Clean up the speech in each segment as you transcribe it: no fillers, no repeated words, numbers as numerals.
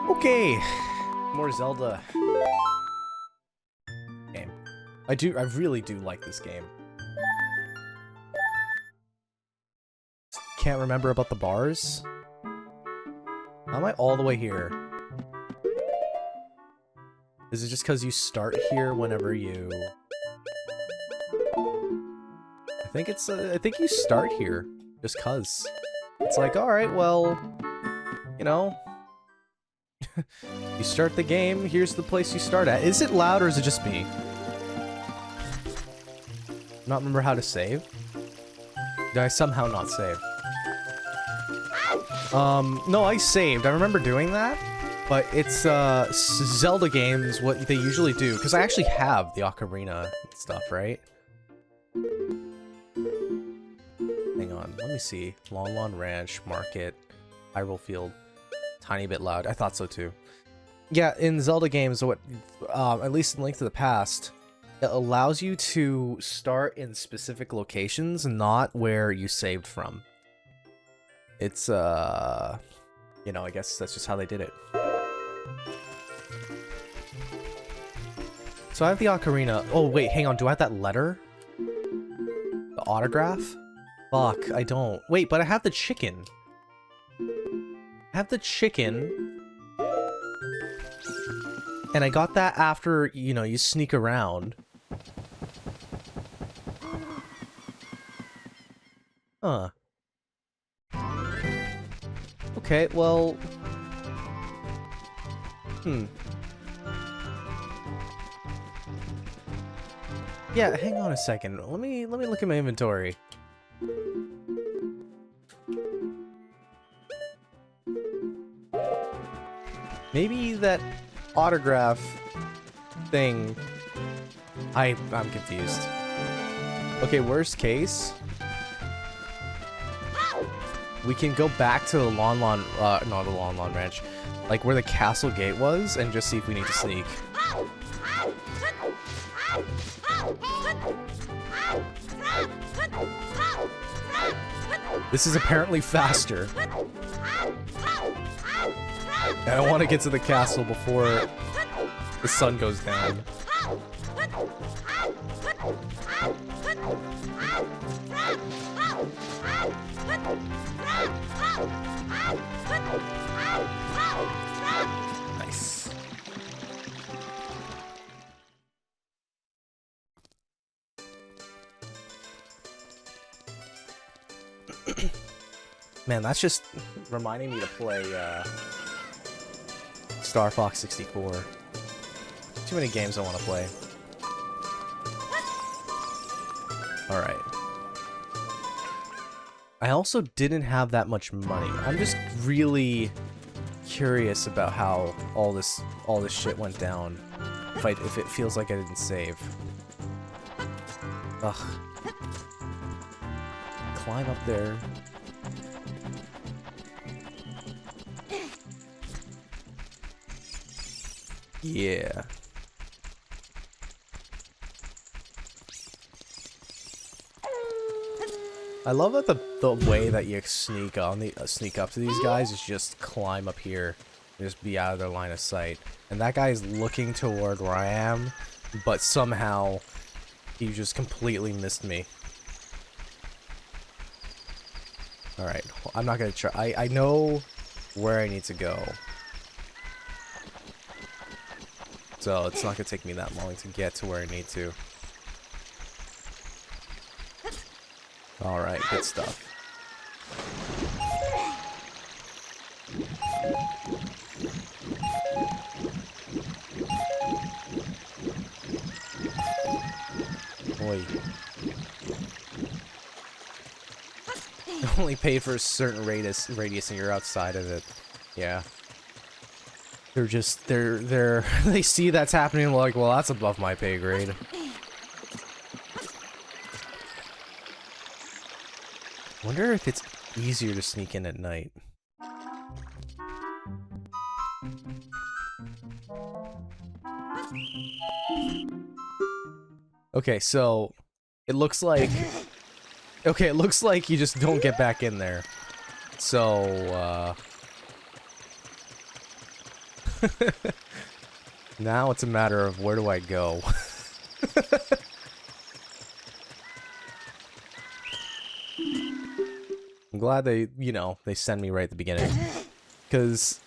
Okay, more Zelda game. I really do like this game. Can't remember about the bars. How am I all the way here? Is it just because you start here whenever you... I think you start here just cuz. It's like, alright, well, you know, you start the game, here's the place you start at. Is it loud or is it just me? Not remember how to save? Did I somehow not save? No, I saved. I remember doing that, but it's, Zelda games, what they usually do, because I actually have the Ocarina stuff, right? Hang on, let me see. Lon Lon Ranch, Market, Hyrule Field. Tiny bit loud. I thought so too. Yeah, in Zelda games, what, at least in Link to the Past, it allows you to start in specific locations, not where you saved from. It's, you know, I guess that's just how they did it. So I have the Ocarina. Oh, wait, hang on. Do I have that letter? The autograph? Fuck, I don't. Wait, but I have the chicken. I have the chicken. And I got that after, you know, you sneak around. Huh. Okay, well... Yeah, hang on a second. Let me look at my inventory. Maybe that autograph thing... I'm confused. Okay, worst case... we can go back to the Lon Lon, not the Lon Lon Ranch, like where the castle gate was, and just see if we need to sneak. This is apparently faster. I don't want to get to the castle before the sun goes down. Nice. Man, that's just reminding me to play Star Fox 64. Too many games I want to play. Alright. I also didn't have that much money. I'm just really curious about how all this shit went down. If it feels like I didn't save. Ugh. Climb up there. Yeah. I love that the way that you sneak up to these guys is just climb up here and just be out of their line of sight. And that guy is looking toward where I am, but somehow he just completely missed me. Alright, I'm not gonna try. I know where I need to go. So it's not gonna take me that long to get to where I need to. Alright, good stuff. Boy. Only pay for a certain radius and you're outside of it. Yeah. They're just, they see that's happening like, well, that's above my pay grade. Wonder if it's easier to sneak in at night. Okay, so it looks like you just don't get back in there. So Now it's a matter of where do I go? I'm glad they, you know, they send me right at the beginning. Because...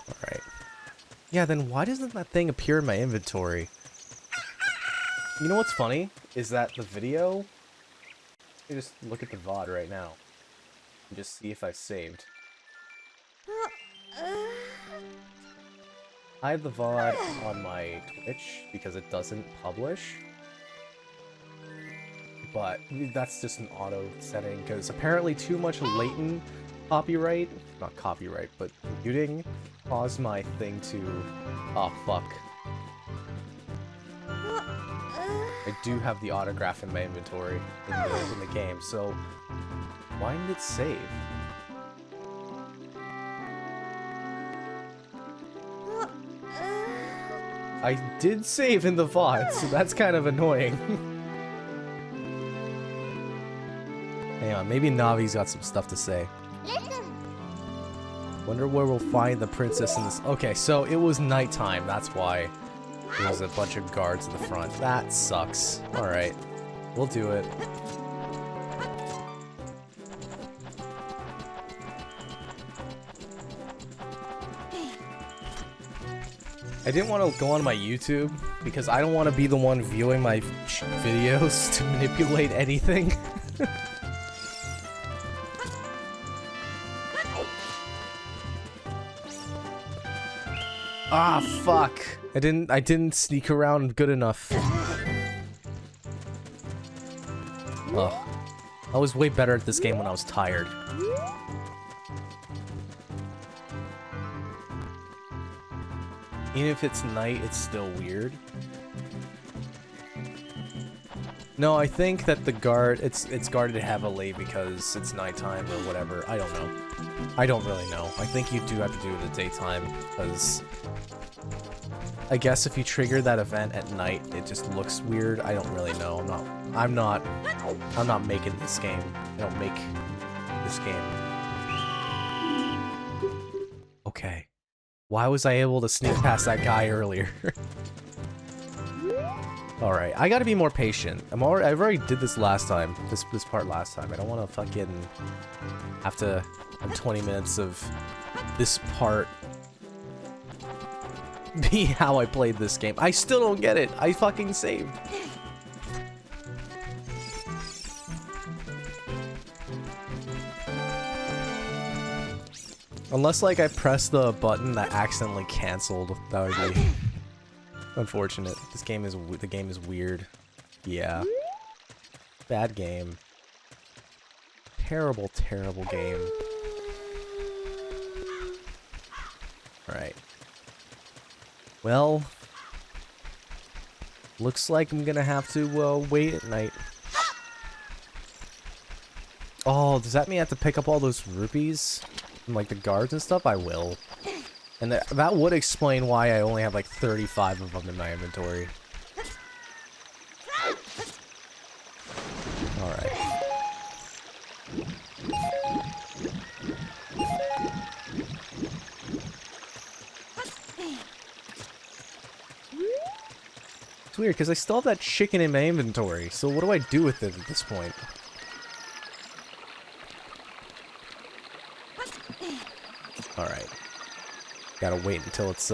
Alright. Yeah, then why doesn't that thing appear in my inventory? You know what's funny? Is that the video... Let me just look at the VOD right now. And just see if I saved. I have the VOD on my Twitch because it doesn't publish. But that's just an auto setting because apparently too much latent copyright, not copyright, but muting caused my thing to, oh fuck. I do have the autograph in my inventory in the game, so why didn't it save? I did save in the VOD, so that's kind of annoying. Hang on, maybe Navi's got some stuff to say. Wonder where we'll find the princess in this. Okay, so it was nighttime, that's why. There was a bunch of guards in the front. That sucks. Alright, we'll do it. I didn't want to go on my YouTube because I don't want to be the one viewing my videos to manipulate anything. Ah, fuck. I didn't sneak around good enough. Ugh. I was way better at this game when I was tired. Even if it's night, it's still weird. No, I think that the guard, it's guarded heavily because it's nighttime or whatever. I don't know. I don't really know. I think you do have to do it in the daytime because I guess if you trigger that event at night, it just looks weird. I don't really know. I'm not making this game. I don't make this game. Okay. Why was I able to sneak past that guy earlier? Alright, I gotta be more patient. I've already did this last time. This part last time. I don't want to fucking have to have 20 minutes of this part be how I played this game. I still don't get it. I fucking saved. Unless, like, I pressed the button that accidentally canceled, that would be unfortunate. The game is weird. Yeah. Bad game. Terrible, terrible game. Alright. Well, looks like I'm gonna have to wait at night. Oh, does that mean I have to pick up all those rupees? From, like, the guards and stuff? I will. And that would explain why I only have like 35 of them in my inventory. Alright. It's weird because I still have that chicken in my inventory, so what do I do with it at this point? Alright. Gotta wait until it's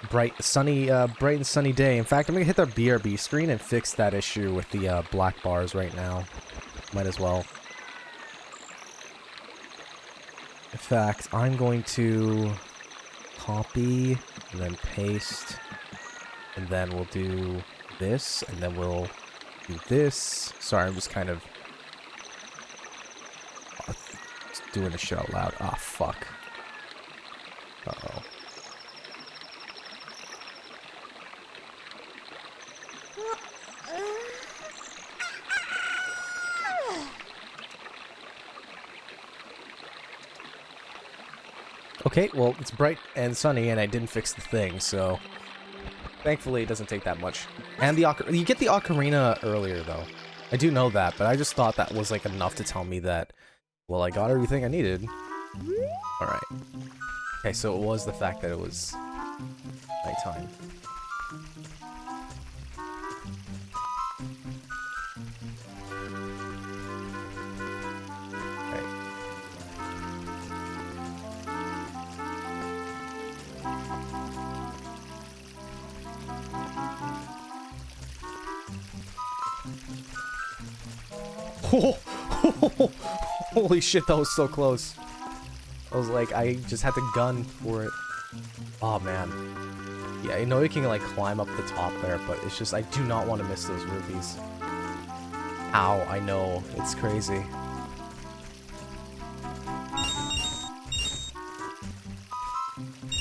bright and sunny day. In fact, I'm gonna hit the BRB screen and fix that issue with the black bars right now. Might as well. In fact, I'm going to copy and then paste, and then we'll do this, and then we'll do this. Sorry, I'm just kind of doing the shit out loud. Ah, fuck. Uh-oh. Okay, well, it's bright and sunny, and I didn't fix the thing, so thankfully it doesn't take that much. And you get the Ocarina earlier, though. I do know that, but I just thought that was, like, enough to tell me that, well, I got everything I needed. Alright. Okay, so it was the fact that it was nighttime. Okay. Holy shit, that was so close. I was like, I just had to gun for it. Oh man. Yeah, I know you can like climb up the top there, but it's just I do not want to miss those rupees. Ow, I know. It's crazy.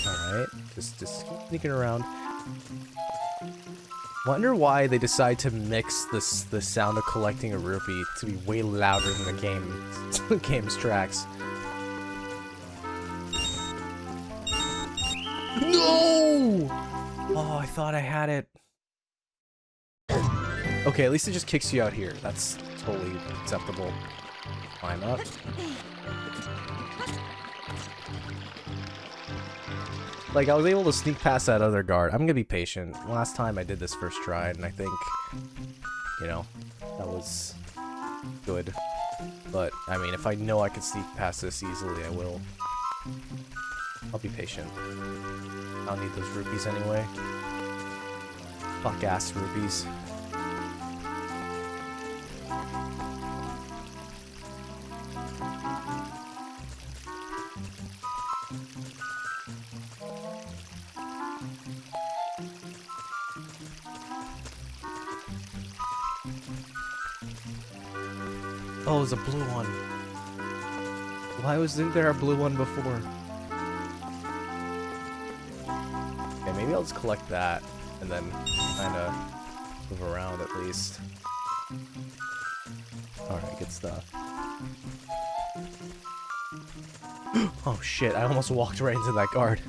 Alright, just keep sneaking around. Wonder why they decide to mix the sound of collecting a rupee to be way louder than the game's tracks. No! Oh, I thought I had it. Okay, at least it just kicks you out here. That's totally acceptable. Climb up. Like, I was able to sneak past that other guard. I'm gonna be patient. Last time I did this first try, and I think, you know, that was good. But, I mean, if I know I can sneak past this easily, I will. I'll be patient. I don't need those rupees anyway. Fuck-ass rupees. Oh, there's a blue one. Why wasn't there a blue one before? Okay, maybe I'll just collect that and then kind of move around at least. Alright, good stuff. Oh shit, I almost walked right into that guard.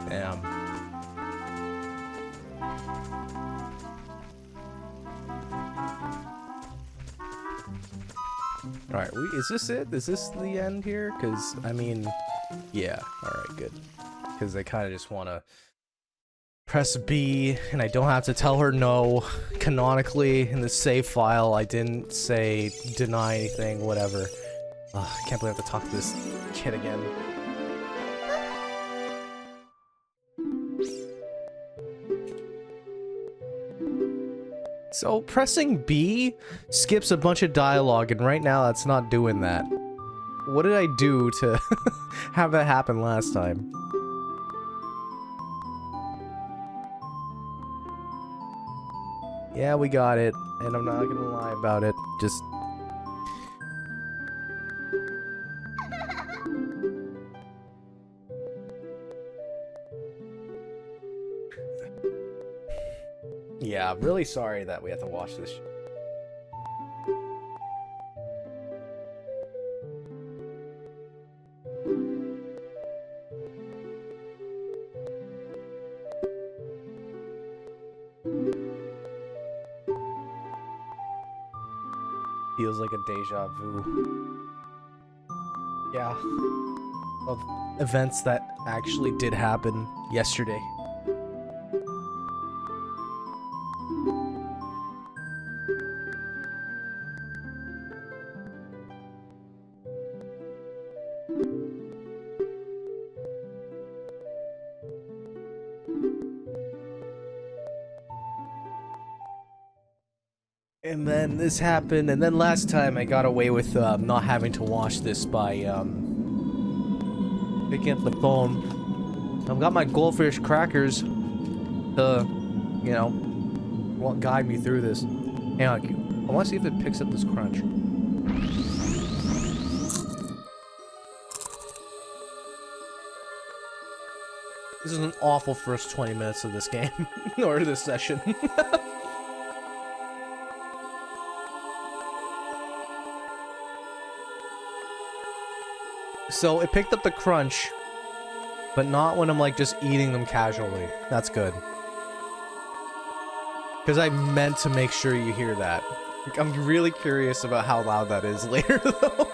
Damn. Alright, is this it? Is this the end here? Because, I mean, yeah. Alright, good. Because I kind of just want to press B, and I don't have to tell her no. Canonically, in the save file, I didn't say deny anything, whatever. Ugh, I can't believe I have to talk to this kid again. So pressing B skips a bunch of dialogue, and right now that's not doing that. What did I do to have that happen last time? Yeah, we got it, and I'm not gonna lie about it. Just... Yeah, I'm really sorry that we have to watch this. Feels like a deja vu. Yeah. Of events that actually did happen yesterday. And then this happened, and then last time I got away with not having to watch this by picking up the phone. I've got my goldfish crackers to, you know, guide me through this. Hang on, I want to see if it picks up this crunch. This is an awful first 20 minutes of this game, or this session. So it picked up the crunch, but not when I'm like just eating them casually. That's good. Because I meant to make sure you hear that. I'm really curious about how loud that is later, though.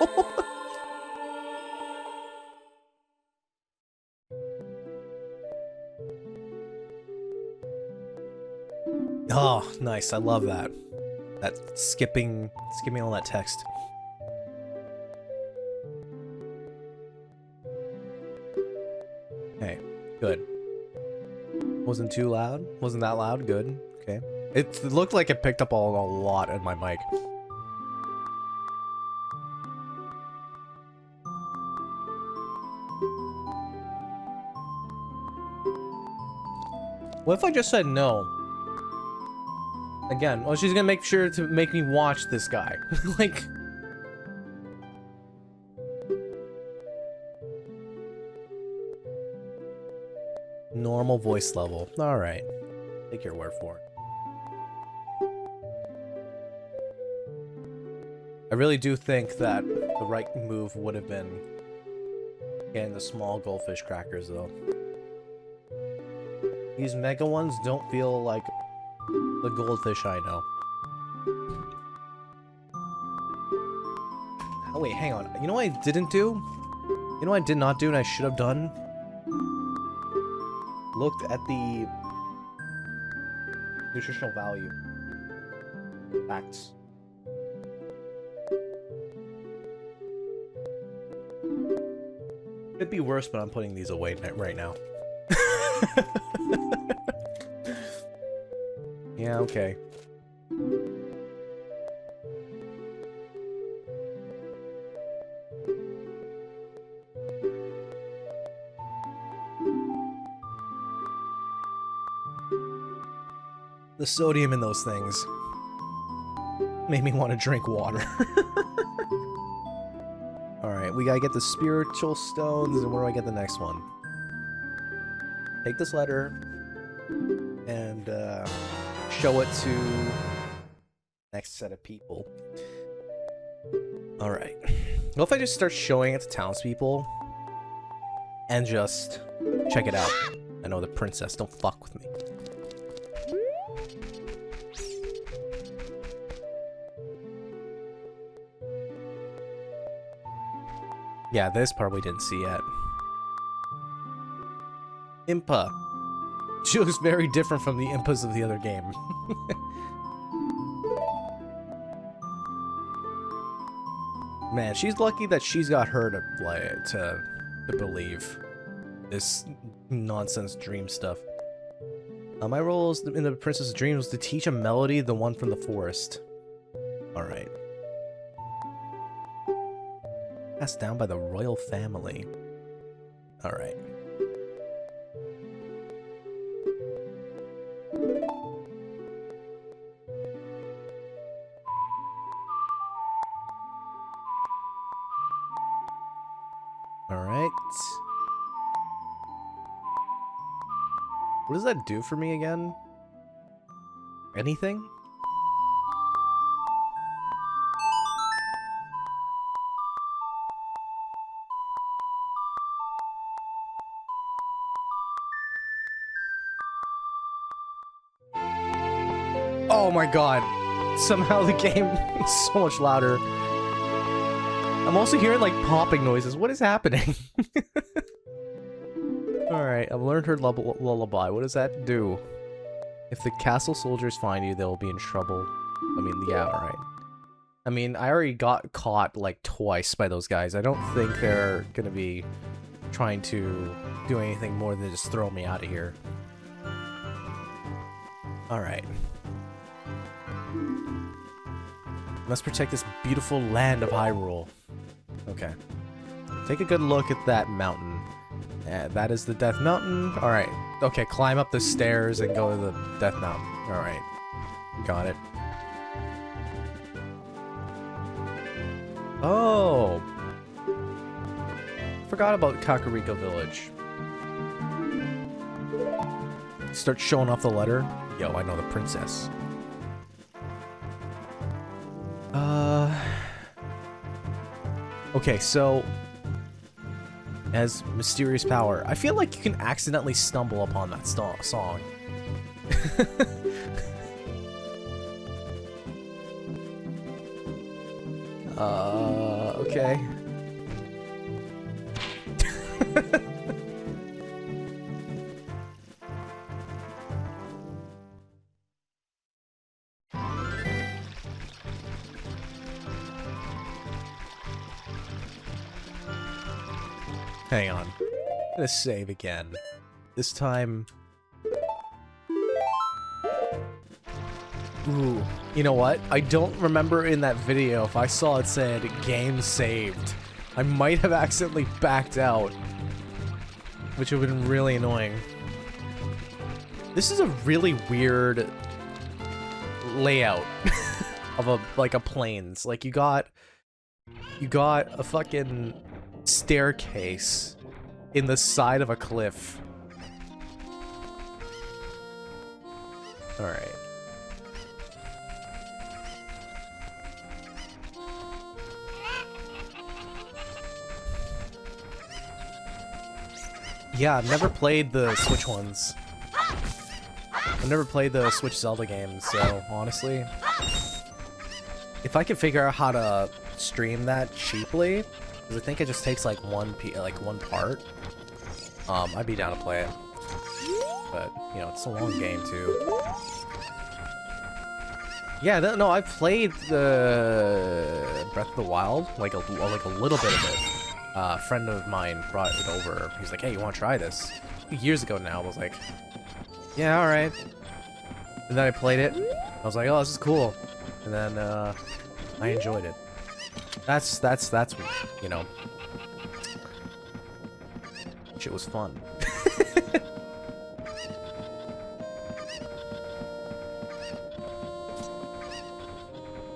Oh, nice. I love that. That skipping all that text. Hey, good. Wasn't too loud? Wasn't that loud? Good. Okay. It looked like it picked up a lot in my mic. What if I just said no? Again, well, she's gonna make sure to make me watch this guy. Like... Normal voice level. Alright. Take your word for it. I really do think that the right move would have been getting the small goldfish crackers, though. These mega ones don't feel like the goldfish I know. Oh, wait, hang on. You know what I didn't do? You know what I did not do and I should have done? Looked at the nutritional value facts. Could be worse, but I'm putting these away right now. Yeah, okay. The sodium in those things made me want to drink water. Alright, we gotta get the spiritual stones, and where do I get the next one? Take this letter and show it to next set of people. Alright. What if I just start showing it to townspeople and just check it out? I know the princess, don't fuck with me. Yeah, this part we didn't see yet. Impa. She looks very different from the Impas of the other game. Man, she's lucky that she's got her to like to believe this nonsense dream stuff. My role in the Princess Dream was to teach a melody, the one from the forest. Alright. Passed down by the royal family. Alright. Alright. What does that do for me again? Anything? Oh my god. Somehow the game is so much louder. I'm also hearing like popping noises. What is happening? Alright, I've learned her lullaby. What does that do? If the castle soldiers find you, they'll be in trouble. I mean, yeah, alright. I mean, I already got caught like twice by those guys. I don't think they're gonna be trying to do anything more than just throw me out of here. Alright. Let's protect this beautiful land of Hyrule. Okay. Take a good look at that mountain. That is the Death Mountain. Alright. Okay, climb up the stairs and go to the Death Mountain. Alright. Got it. Oh! Forgot about Kakariko Village. Start showing off the letter. Yo, I know the princess. Okay, so as mysterious power, I feel like you can accidentally stumble upon that song. Okay. Hang on. I'm gonna save again. This time... Ooh, you know what? I don't remember in that video if I saw it said game saved. I might have accidentally backed out, which would have been really annoying. This is a really weird layout of a plains. Like you got a fucking staircase in the side of a cliff. All right. Yeah, I've never played the Switch ones. I've never played the Switch Zelda games, so honestly, if I could figure out how to stream that cheaply, because I think it just takes like one part, I'd be down to play it. But you know, it's a long game too. Yeah, no, I've played the Breath of the Wild, like a little bit of it. A friend of mine brought it over. He's like, hey, you want to try this? Years ago now. I was like, yeah, alright. And then I played it. I was like, oh, this is cool. And then, I enjoyed it. That's, you know. Shit was fun.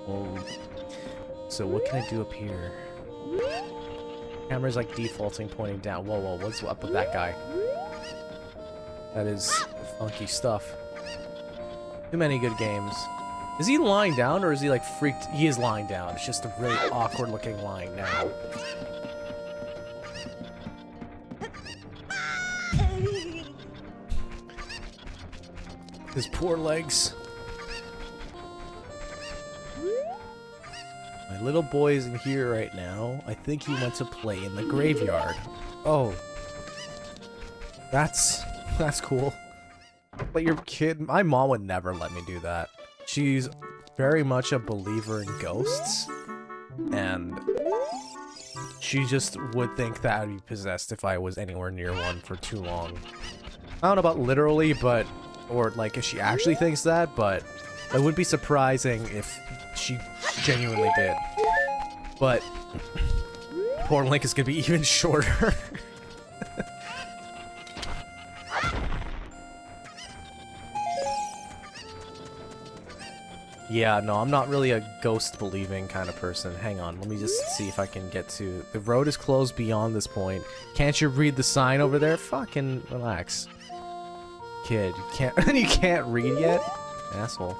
Oh. So what can I do up here? Camera's like defaulting, pointing down. Whoa, whoa, what's up with that guy? That is funky stuff. Too many good games. Is he lying down or is he like freaked? He is lying down. It's just a really awkward looking lying now. His poor legs. My little boy is in here right now. I think he went to play in the graveyard. Oh. That's cool. But your kid, my mom would never let me do that. She's very much a believer in ghosts. And she just would think that I'd be possessed if I was anywhere near one for too long. I don't know about literally, but, or like if she actually thinks that, but it would be surprising if she genuinely did. But poor Link is gonna be even shorter. Yeah, no, I'm not really a ghost believing kind of person. Hang on, let me just see if I can get to... The road is closed beyond this point. Can't you read the sign over there? Fucking relax. Kid, you can't read yet? Asshole.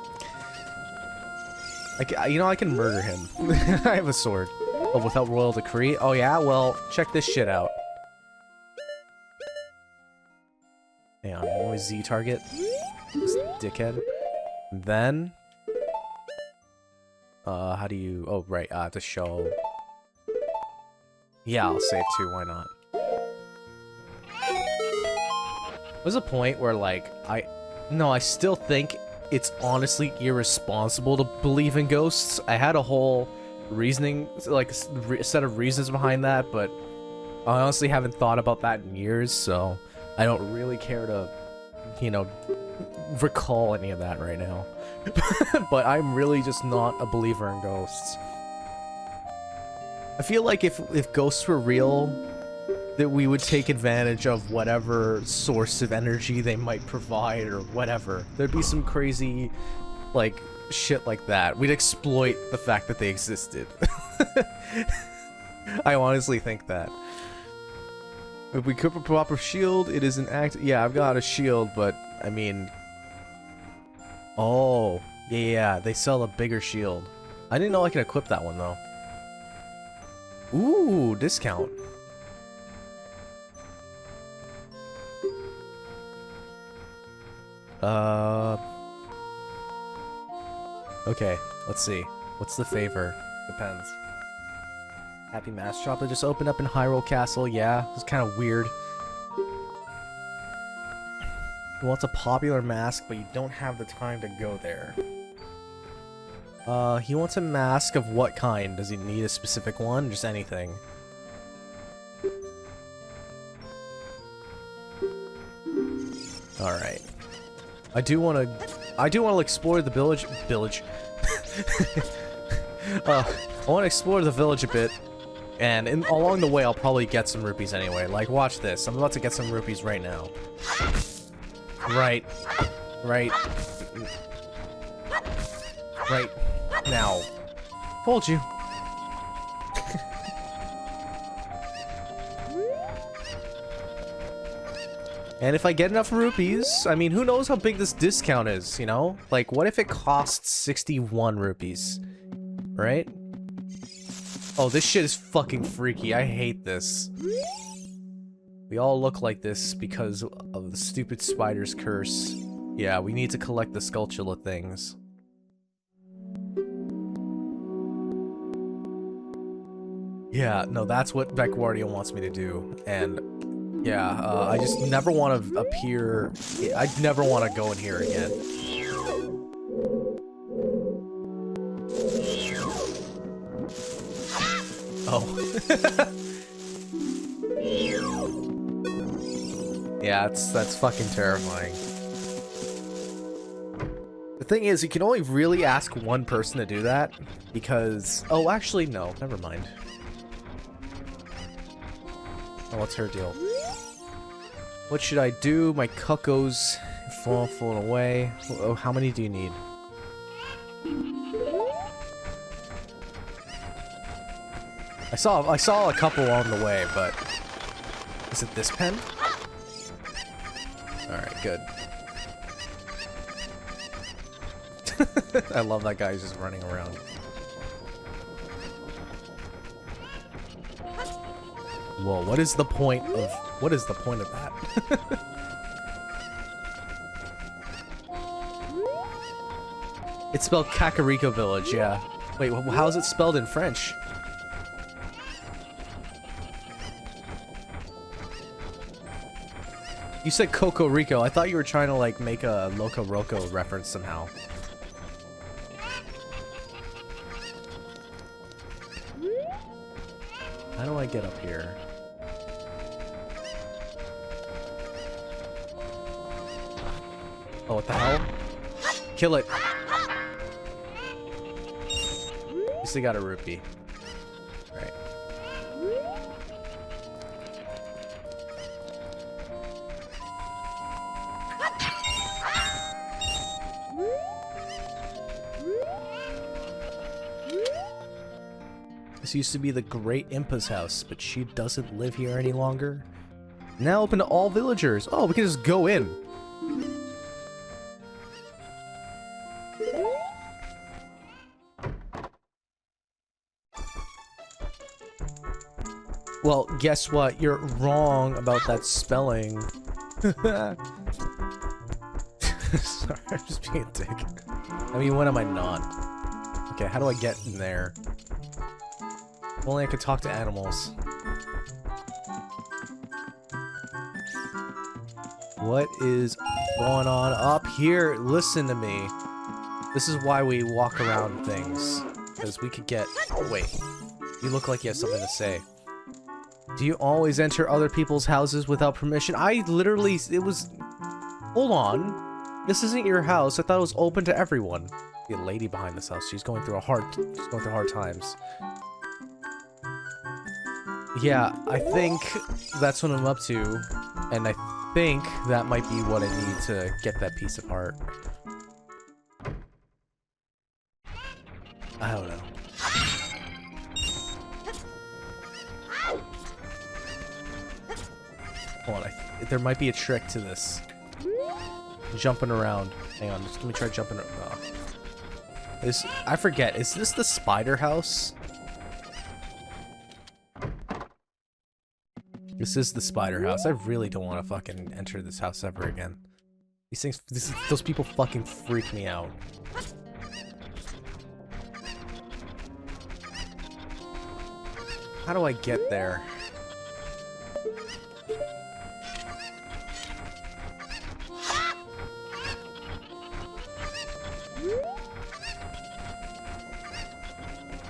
You know, I can murder him. I have a sword. But without royal decree? Oh yeah? Well, check this shit out. Hang on, always Z target. This dickhead. And then... how do you... Oh, right, to show... Yeah, I'll save too, why not? There's a point where, like, I still think it's honestly irresponsible to believe in ghosts. I had a whole reasoning, like, set of reasons behind that, but I honestly haven't thought about that in years, so I don't really care to, you know, recall any of that right now. But I'm really just not a believer in ghosts. I feel like if ghosts were real, that we would take advantage of whatever source of energy they might provide or whatever. There'd be some crazy, like, shit like that. We'd exploit the fact that they existed. I honestly think that. If we equip a proper shield, it is an act. Yeah, I've got a shield, but I mean, oh yeah, they sell a bigger shield. I didn't know I could equip that one though. Ooh, discount. Okay, let's see. What's the favor? Depends. Happy Mask Shop that just opened up in Hyrule Castle. Yeah, it's kind of weird. He wants a popular mask, but you don't have the time to go there. He wants a mask of what kind? Does he need a specific one? Just anything. Alright. I do want to explore the village. I want to explore the village a bit, and along the way I'll probably get some rupees anyway. Like, watch this. I'm about to get some rupees right now. Right now. Told you. And if I get enough rupees, I mean, who knows how big this discount is, you know? Like, what if it costs 61 rupees? Right? Oh, this shit is fucking freaky. I hate this. We all look like this because of the stupid spider's curse. Yeah, we need to collect the Skulltula things. Yeah, no, that's what Beckwardia wants me to do, and yeah, I just never want to appear. I never want to go in here again. Oh. Yeah, that's fucking terrifying. The thing is, you can only really ask one person to do that, because... Oh, actually, no. Never mind. Oh, what's her deal? What should I do? My cuckoos falling away. Oh, how many do you need? I saw a couple on the way, but... Is it this pen? Alright, good. I love that guy just running around. Whoa, what is the point of that? It's spelled Kakariko Village, yeah. Wait, how is it spelled in French? You said Coco Rico. I thought you were trying to like make a Loco Roco reference somehow. How do I get up here? Oh, what the hell? Kill it. At least I got a rupee. Right. This used to be the Great Impa's house, but she doesn't live here any longer. Now open to all villagers. Oh, we can just go in. Well, guess what? You're wrong about that spelling. Sorry, I'm just being a dick. I mean, when am I not? Okay, how do I get in there? If only I could talk to animals. What is going on up here? Listen to me. This is why we walk around things. Because we could get... Oh, wait. You look like you have something to say. Do you always enter other people's houses without permission? I literally... It was... Hold on. This isn't your house. I thought it was open to everyone. The lady behind this house. She's going through hard times. Yeah, I think that's what I'm up to. And I think that might be what I need to get that piece of heart. I don't know. there might be a trick to this. Jumping around. Hang on, just let me try jumping around. Oh. I forget, is this the spider house? This is the spider house. I really don't want to fucking enter this house ever again. These things, those people fucking freak me out. How do I get there?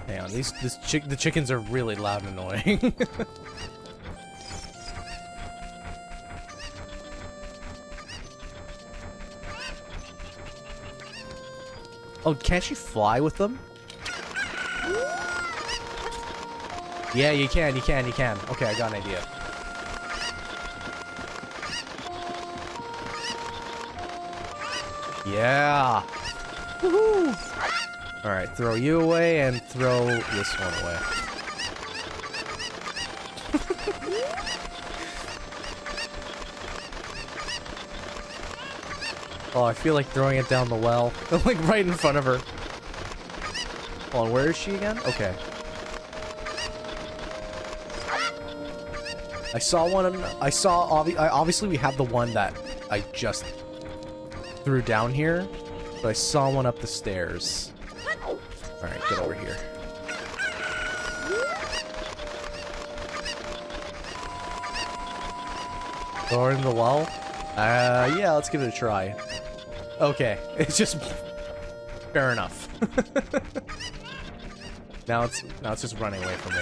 Hang on, the chickens are really loud and annoying. Oh, can't you fly with them? Yeah, you can. Okay, I got an idea. Yeah! Woohoo! Alright, throw you away and throw this one away. Oh, I feel like throwing it down the well. Like right in front of her. Hold on, where is she again? Okay. I saw one. Obviously we have the one that I just threw down here, but I saw one up the stairs. Alright, get over here. Throw her in the well? Yeah, let's give it a try. Okay, it's just fair enough. now it's just running away from me.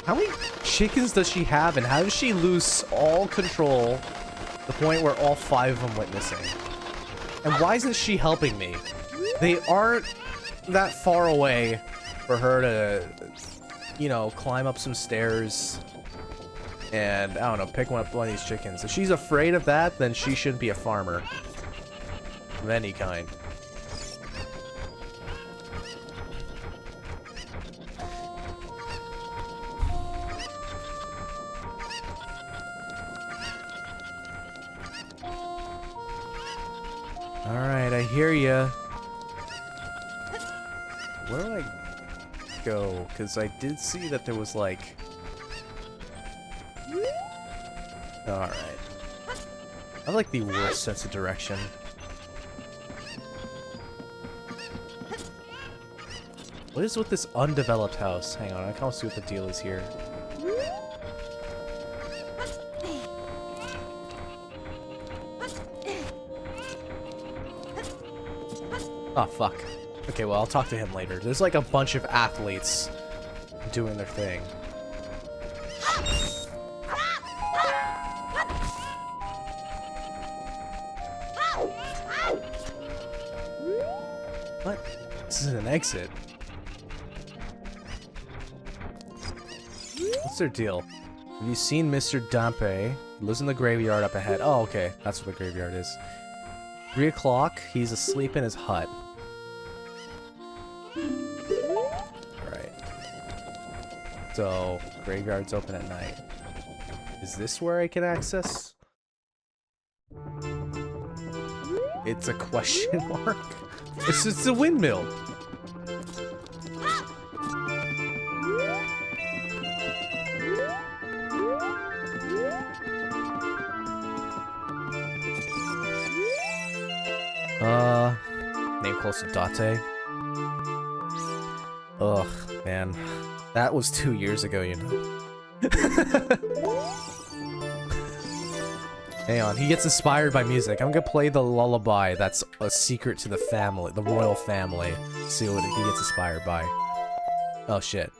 How many chickens does she have, and how does she lose all control to the point where all 5 of them went missing? And why isn't she helping me? They aren't that far away for her to, you know, climb up some stairs and, I don't know, pick one of these chickens. If she's afraid of that, then she shouldn't be a farmer of any kind. Alright, I hear ya. Where do I go? Because I did see that there was like... Alright. I have like the worst sense of direction. What is with this undeveloped house? Hang on, I can't see what the deal is here. Oh, fuck. Okay, well, I'll talk to him later. There's like a bunch of athletes doing their thing. What? This isn't an exit. What's their deal? Have you seen Mr. Dampe? He lives in the graveyard up ahead. Oh, okay. That's what the graveyard is. 3 o'clock. He's asleep in his hut. Alright. So, graveyard's open at night. Is this where I can access? It's a question mark? It's a windmill. Name close to Date. Ugh, man. That was 2 years ago, you know. Hang on, he gets inspired by music. I'm gonna play the lullaby that's a secret to the family, the royal family. See what he gets inspired by. Oh shit.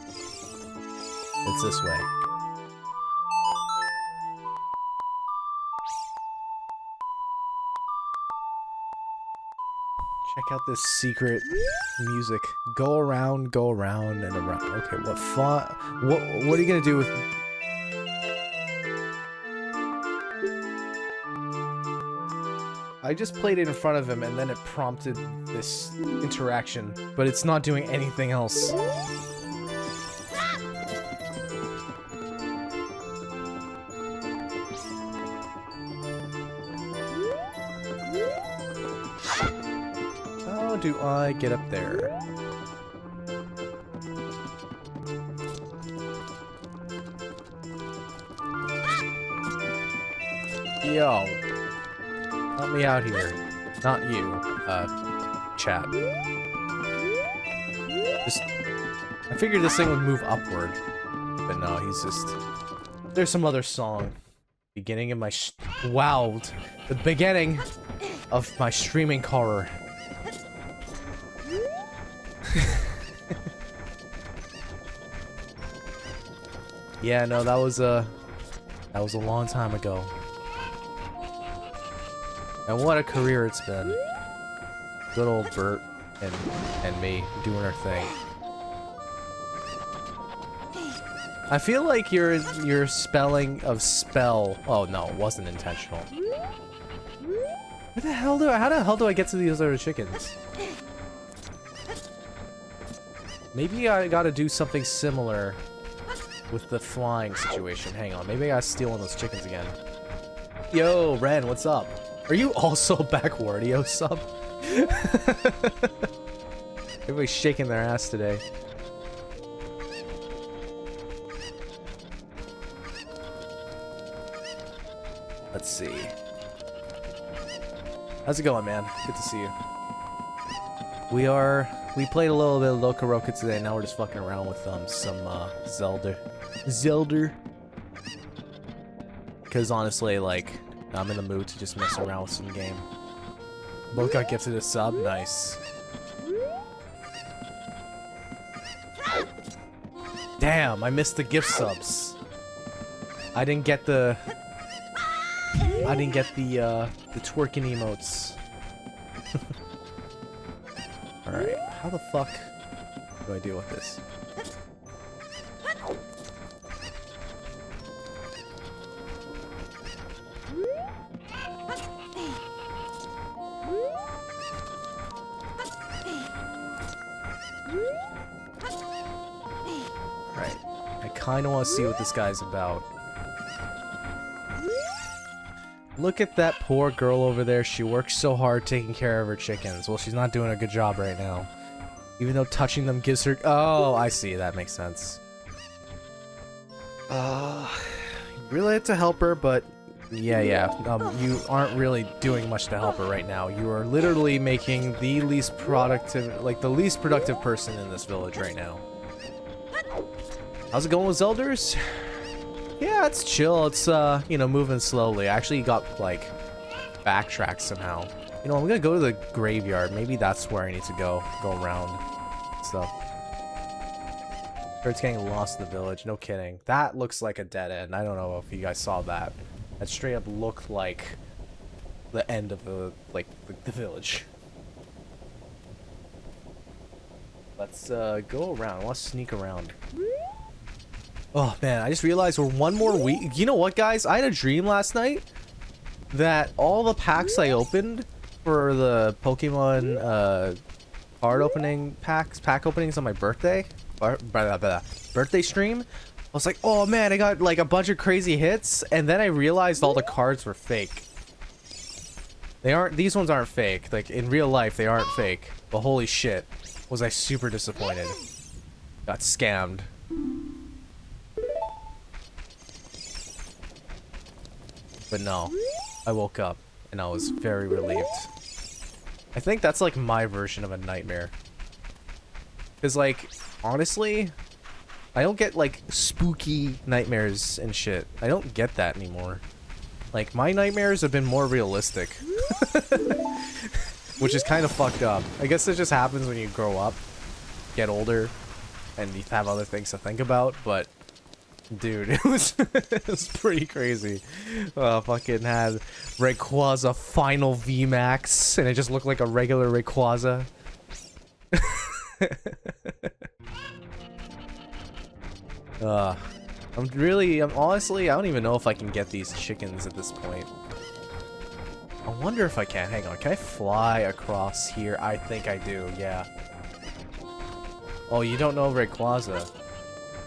It's this way. Check out this secret music. Go around and around. Okay, what font? What are you gonna do with... I just played it in front of him and then it prompted this interaction, but it's not doing anything else. do I get up there? Yo. Help me out here. Not you. Chat. Just... I figured this thing would move upward. But no, he's just... There's some other song. Beginning of my wow. The beginning of my streaming horror. Yeah, no, that was a long time ago. And what a career it's been. Good old Bert and me doing our thing. I feel like your spelling of spell. Oh no, it wasn't intentional. Where the hell how the hell do I get to these other chickens? Maybe I gotta do something similar with the flying situation. Hang on, maybe I gotta steal one of those chickens again. Yo, Ren, what's up? Are you also Backwardio sub? Everybody's shaking their ass today. Let's see. How's it going, man? Good to see you. We played a little bit of Loca Roca today. Now we're just fucking around with some Zelda. Because honestly, like, I'm in the mood to just mess around with some game. Both got gifted a sub. Nice. Damn, I missed the gift subs. I didn't get the twerking emotes. Alright, how the fuck do I deal with this? Alright, I kinda wanna see what this guy's about. Look at that poor girl over there. She works so hard taking care of her chickens. Well, she's not doing a good job right now. Even though touching them gives her... Oh, I see. That makes sense. Really had to help her, but... Yeah. You aren't really doing much to help her right now. You are literally making the least productive... Like, the least productive person in this village right now. How's it going with Zelders? Yeah, it's chill. It's, you know, moving slowly. I actually got, like, backtracked somehow. You know, I'm gonna go to the graveyard. Maybe that's where I need to go around stuff. It's getting lost in the village. No kidding. That looks like a dead end. I don't know if you guys saw that. That straight up looked like the end of the, like, the village. Let's, go around. I want to sneak around. Oh man, I just realized we're one more week. You know what, guys? I had a dream last night that all the packs I opened for the Pokemon card opening pack openings on my birthday, birthday stream, I was like, oh man, I got like a bunch of crazy hits, and then I realized all the cards were fake. They aren't. These ones aren't fake. Like in real life, they aren't fake. But holy shit, was I super disappointed? Got scammed. But no, I woke up and I was very relieved. I think that's like my version of a nightmare. Cause like, honestly, I don't get like spooky nightmares and shit. I don't get that anymore. Like my nightmares have been more realistic. Which is kind of fucked up. I guess it just happens when you grow up, get older, and you have other things to think about, but dude, it was pretty crazy. Fucking had Rayquaza final VMAX, and it just looked like a regular Rayquaza. I'm honestly, I don't even know if I can get these chickens at this point. I wonder if I can. Hang on, can I fly across here? I think I do, yeah. Oh, you don't know Rayquaza.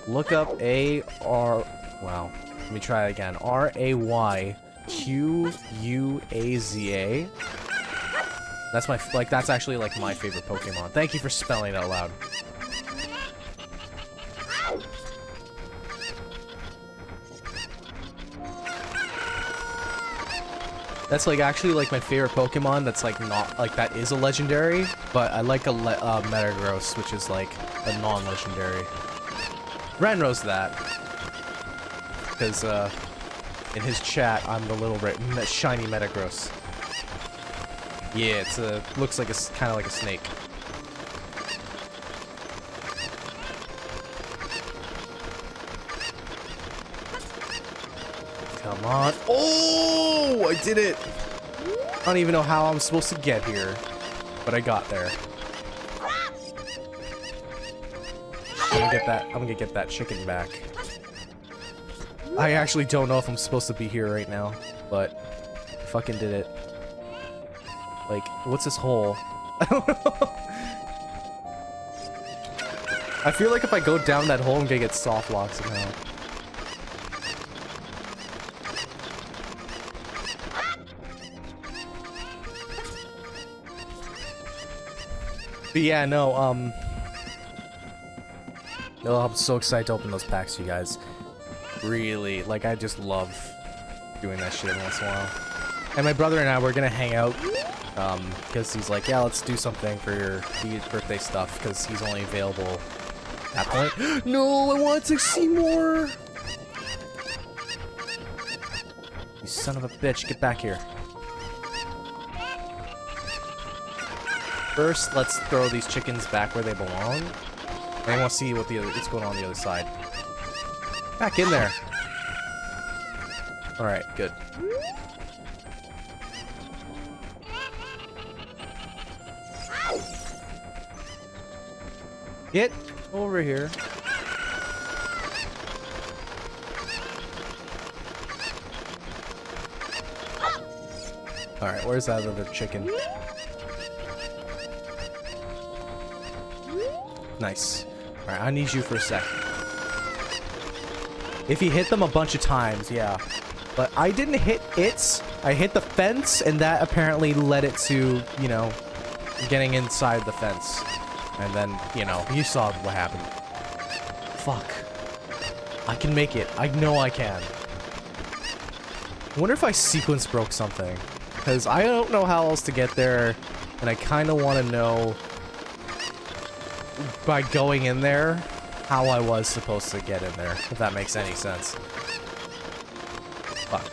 Look up A-R... Wow. Let me try it again. R-A-Y-Q-U-A-Z-A. That's my, like, that's actually, like, my favorite Pokemon. Thank you for spelling it out loud. That's, like, actually, like, my favorite Pokemon that's, like, not, like, that is a legendary, but I like a Metagross, which is, like, a non-legendary. Ren knows that. Because, in his chat, I'm the little shiny Metagross. Yeah, it's looks like kind of like a snake. Come on. Oh, I did it. I don't even know how I'm supposed to get here, but I got there. I'm gonna get that chicken back. I actually don't know if I'm supposed to be here right now, but I fucking did it. Like, what's this hole? I don't know. I feel like if I go down that hole, I'm gonna get soft locked somehow. But yeah, no, oh, I'm so excited to open those packs, you guys. Really, like, I just love doing that shit once in a while. And my brother and I, we're gonna hang out, because he's like, yeah, let's do something for your birthday stuff, because he's only available at that point. No, I want to see more! You son of a bitch, get back here. First, let's throw these chickens back where they belong. And I want to see what's going on the other side. Back in there. Alright, good. Get over here. Alright, where's that other chicken? Nice. Alright, I need you for a sec. If you hit them a bunch of times, yeah. But I didn't hit it. I hit the fence, and that apparently led it to, you know, getting inside the fence. And then, you know, you saw what happened. Fuck. I can make it. I know I can. I wonder if I sequence broke something. Because I don't know how else to get there, and I kind of want to know, by going in there, how I was supposed to get in there, if that makes any sense. Fuck.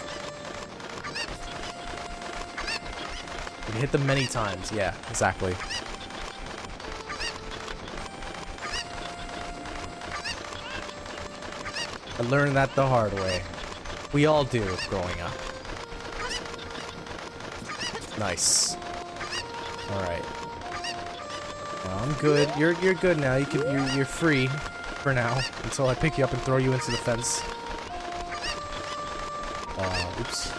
You hit them many times, yeah, exactly. I learned that the hard way. We all do, growing up. Nice. Alright. I'm good. You're good now. You're free for now until I pick you up and throw you into the fence. Oops.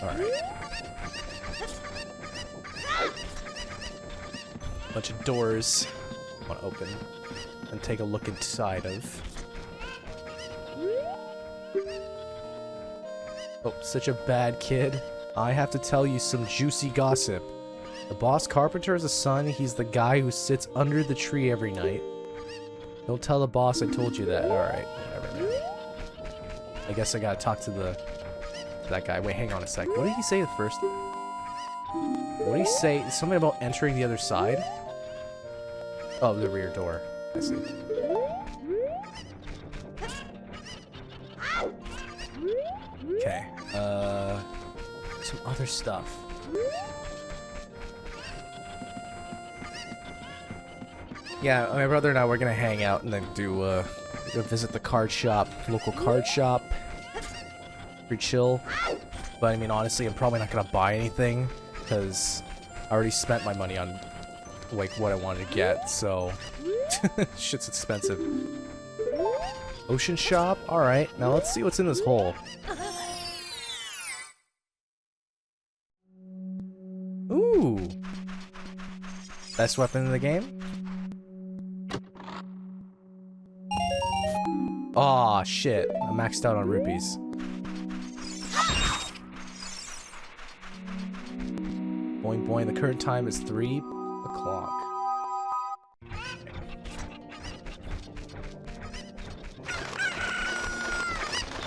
Alright. Bunch of doors I want to open and take a look inside of. Oh, such a bad kid. I have to tell you some juicy gossip. The boss carpenter is a son. He's the guy who sits under the tree every night. Don't tell the boss I told you that. Alright, whatever, man. I guess I gotta talk to that guy. Wait, hang on a sec. What did he say at first? What did he say? Something about entering the other side? Oh, the rear door. I see. Okay, some other stuff. Yeah, my brother and I, we're gonna hang out and then go visit the card shop, local card shop. Pretty chill. But I mean, honestly, I'm probably not gonna buy anything because I already spent my money on, like, what I wanted to get, so shit's expensive. Ocean shop? Alright, now let's see what's in this hole. Ooh! Best weapon in the game? Aw, shit. I'm maxed out on rupees. Boing boing, the current time is 3 o'clock.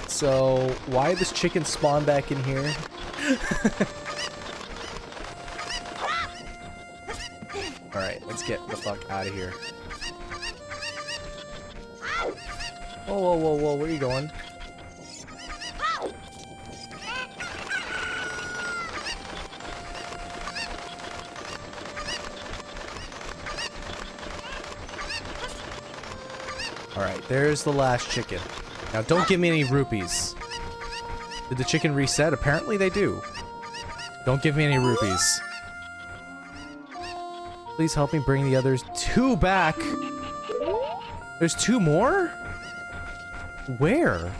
So, why did this chicken spawn back in here? Alright, let's get the fuck out of here. Whoa, whoa, whoa, whoa, where are you going? Alright, there's the last chicken. Now don't give me any rupees. Did the chicken reset? Apparently they do. Don't give me any rupees. Please help me bring the others 2 back. There's 2 more? Where?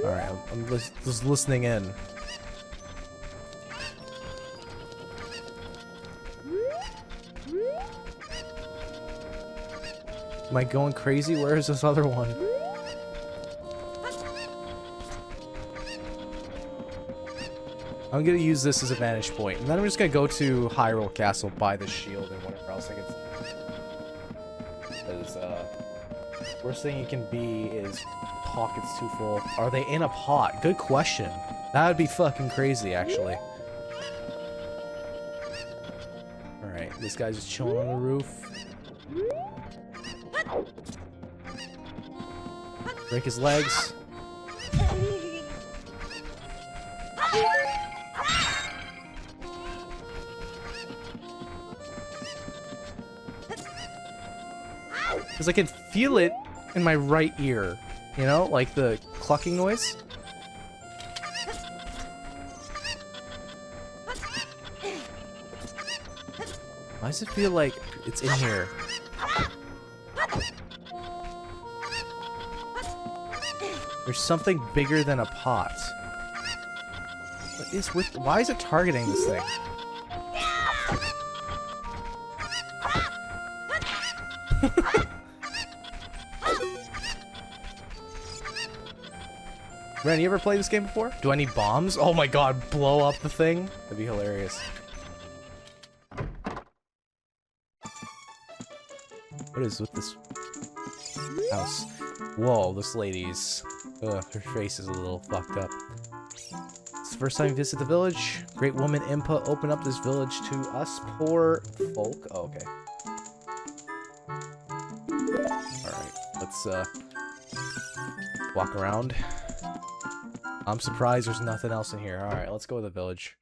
Alright, I'm just listening in. Am I going crazy? Where is this other one? I'm gonna use this as a vantage point, and then I'm just gonna go to Hyrule Castle, buy the shield, and whatever else I can. Because, worst thing you can be is pockets too full. Are they in a pot? Good question. That would be fucking crazy, actually. Alright, this guy's just chilling on the roof. Break his legs. Because I can feel it in my right ear. You know, like the clucking noise. Why does it feel like it's in here? There's something bigger than a pot. What is with? Why is it targeting this thing? Ren, you ever played this game before? Do I need bombs? Oh my god, blow up the thing? That'd be hilarious. What is with this house? Whoa, this lady's... Ugh, her face is a little fucked up. It's the first time you visit the village. Great woman Impa opened up this village to us poor folk. Oh, okay. Alright, let's walk around. I'm surprised there's nothing else in here. Alright, let's go to the village.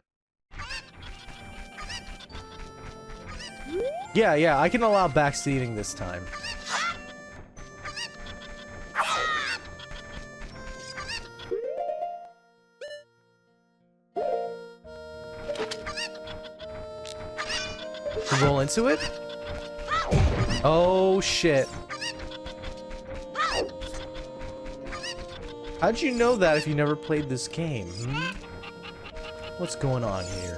Yeah, I can allow backseating this time. Roll into it? Oh, shit. How'd you know that if you never played this game, hmm? What's going on here?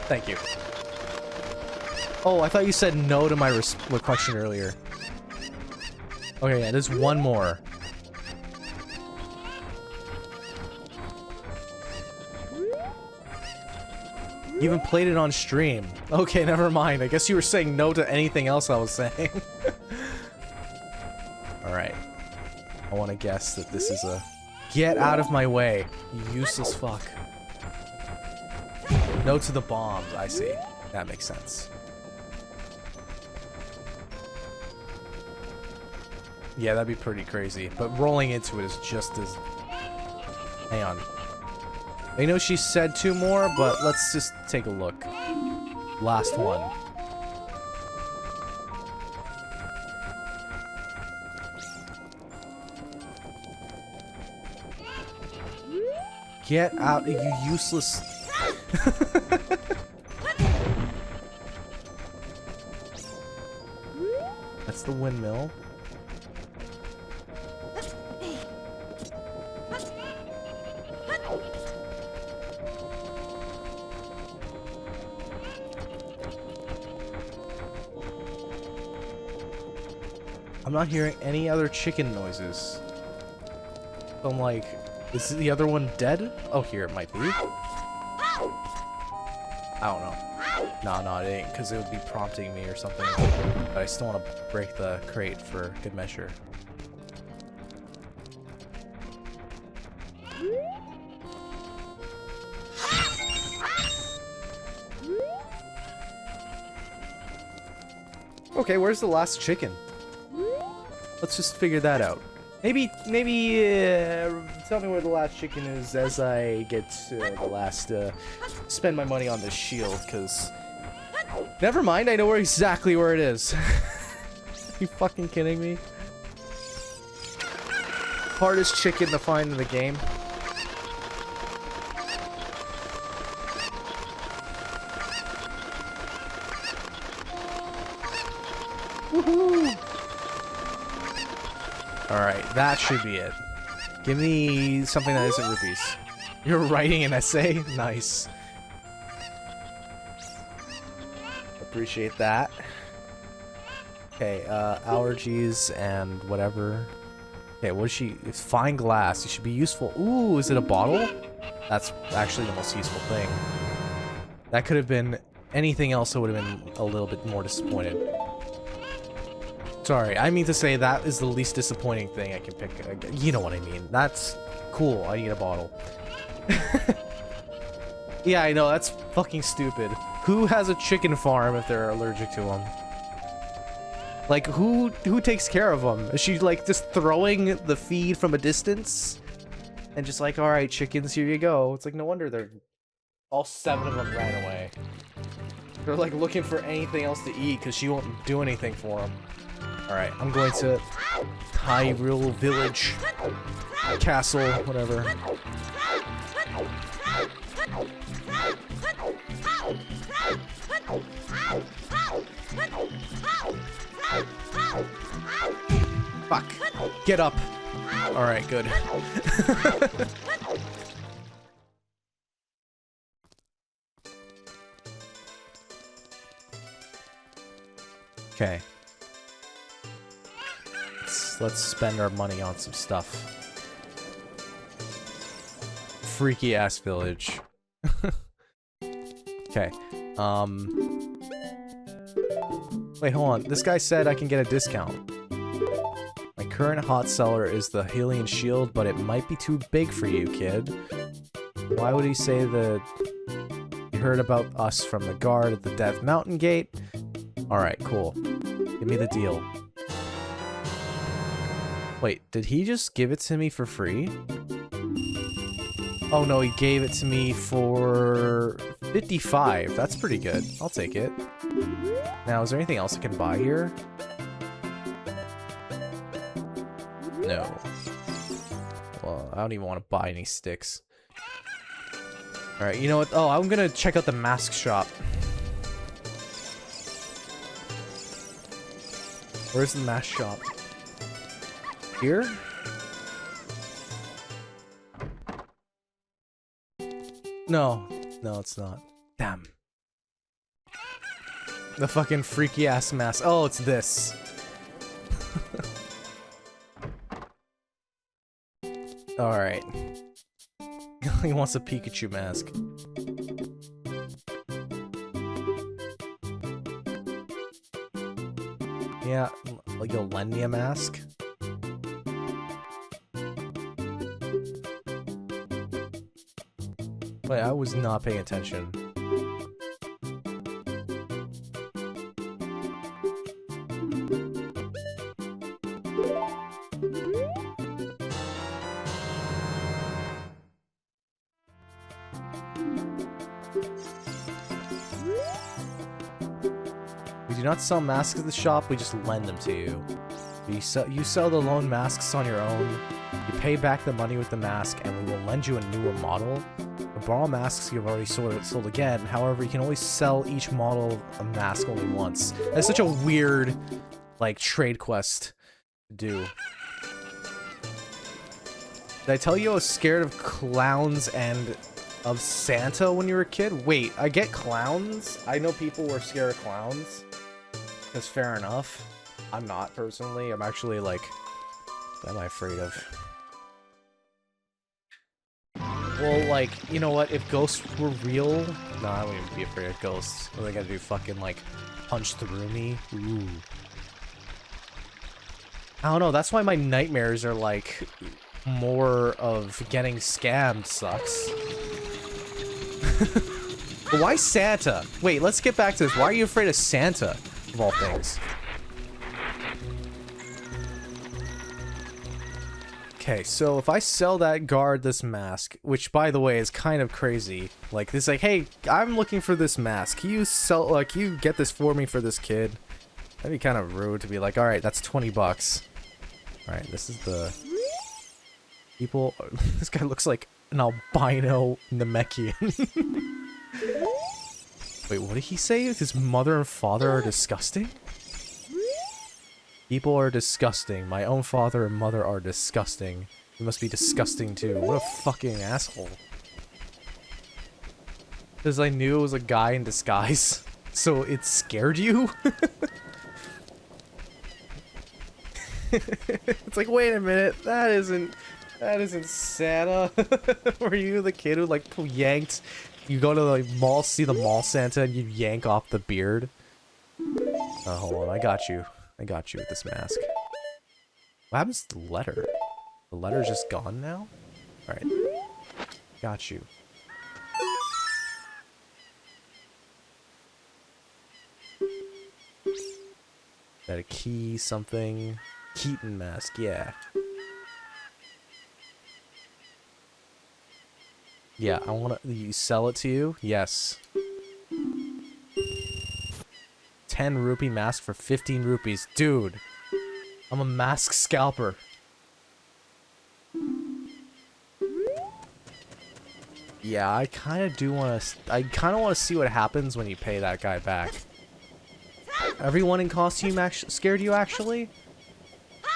Thank you. Oh, I thought you said no to my question earlier. Okay, yeah, there's one more. You even played it on stream. Okay, never mind. I guess you were saying no to anything else I was saying. Alright. I want to guess that this is a... Get out of my way, you useless fuck. No to the bombs, I see. That makes sense. Yeah, that'd be pretty crazy. But rolling into it is just as... Hang on. I know she said 2 more, but let's just take a look. Last one. Get out, you useless... That's the windmill. I'm not hearing any other chicken noises. So I'm like, is the other one dead? Oh, here it might be. I don't know. No, it ain't, because it would be prompting me or something. But I still want to break the crate for good measure. Okay, where's the last chicken? Let's just figure that out. Maybe, tell me where the last chicken is as I get the last, spend my money on this shield, because... Never mind, I know exactly where it is. Are you fucking kidding me? Hardest chicken to find in the game. Woohoo! Alright, that should be it. Give me something that isn't rupees. You're writing an essay? Nice. Appreciate that. Okay, allergies and whatever. Okay, what is she? It's fine glass. It should be useful. Ooh, is it a bottle? That's actually the most useful thing. That could have been anything else. I would have been a little bit more disappointed. Sorry, I mean to say that is the least disappointing thing I can pick. You know what I mean. That's cool. I need a bottle. Yeah, I know. That's fucking stupid. Who has a chicken farm if they're allergic to them? Like, who takes care of them? Is she, like, just throwing the feed from a distance? And just like, alright, chickens, here you go. It's like, no wonder they're... All 7 of them ran away. They're, like, looking for anything else to eat because she won't do anything for them. Alright, I'm going to Hyrule Village, Castle, whatever. Fuck. Get up. Alright, good. Okay. Let's spend our money on some stuff. Freaky ass village. Okay. Wait, hold on. This guy said I can get a discount. My current hot seller is the Hylian shield, but it might be too big for you, kid. Why would he say that he heard about us from the guard at the Death Mountain Gate? Alright, cool. Give me the deal. Wait, did he just give it to me for free? Oh no, he gave it to me for 55. That's pretty good. I'll take it. Now, is there anything else I can buy here? No. Well, I don't even want to buy any sticks. Alright, you know what? Oh, I'm gonna check out the mask shop. Where's the mask shop? Here? No. No, it's not. Damn. The fucking freaky ass mask. Oh, it's this. Alright. He wants a Pikachu mask. Yeah, like you'll lend me a mask? Wait, I was not paying attention. We do not sell masks at the shop, we just lend them to you. You sell the loan masks on your own, you pay back the money with the mask, and we will lend you a newer model. The borrow masks you've already sold again, however, you can only sell each model a mask only once. That's such a weird, like, trade quest to do. Did I tell you I was scared of clowns and of Santa when you were a kid? Wait, I get clowns? I know people were scared of clowns. That's fair enough. I'm not, personally. I'm actually, like... What am I afraid of? Well, like, you know what? If ghosts were real... No, I wouldn't even be afraid of ghosts. What are they gonna do? Fucking, like, punch through me? Ooh. I don't know, that's why my nightmares are, like, more of getting scammed sucks. But why Santa? Wait, let's get back to this. Why are you afraid of Santa, of all things? Okay, so if I sell that guard this mask, which by the way is kind of crazy, like this, like, hey, I'm looking for this mask. Can you sell, like, can you get this for me for this kid? That'd be kind of rude to be like, all right, that's 20 bucks. All right, this is the people. This guy looks like an albino Namekian. Wait, what did he say? His mother and father are disgusting? People are disgusting. My own father and mother are disgusting. You must be disgusting too. What a fucking asshole. Because I knew it was a guy in disguise. So it scared you? It's like, wait a minute. That isn't Santa. Were you the kid who, like, yanked... You go to the mall, see the mall Santa, and you yank off the beard? Oh, hold on. I got you. I got you with this mask. What happens to the letter? The letter's just gone now? Alright. Got you. Got a key, something. Keaton mask, yeah. Yeah, I wanna... You sell it to you? Yes. 10 rupee mask for 15 rupees. Dude! I'm a mask scalper. Yeah, I kinda do wanna... I kinda wanna see what happens when you pay that guy back. Everyone in costume scared you, actually?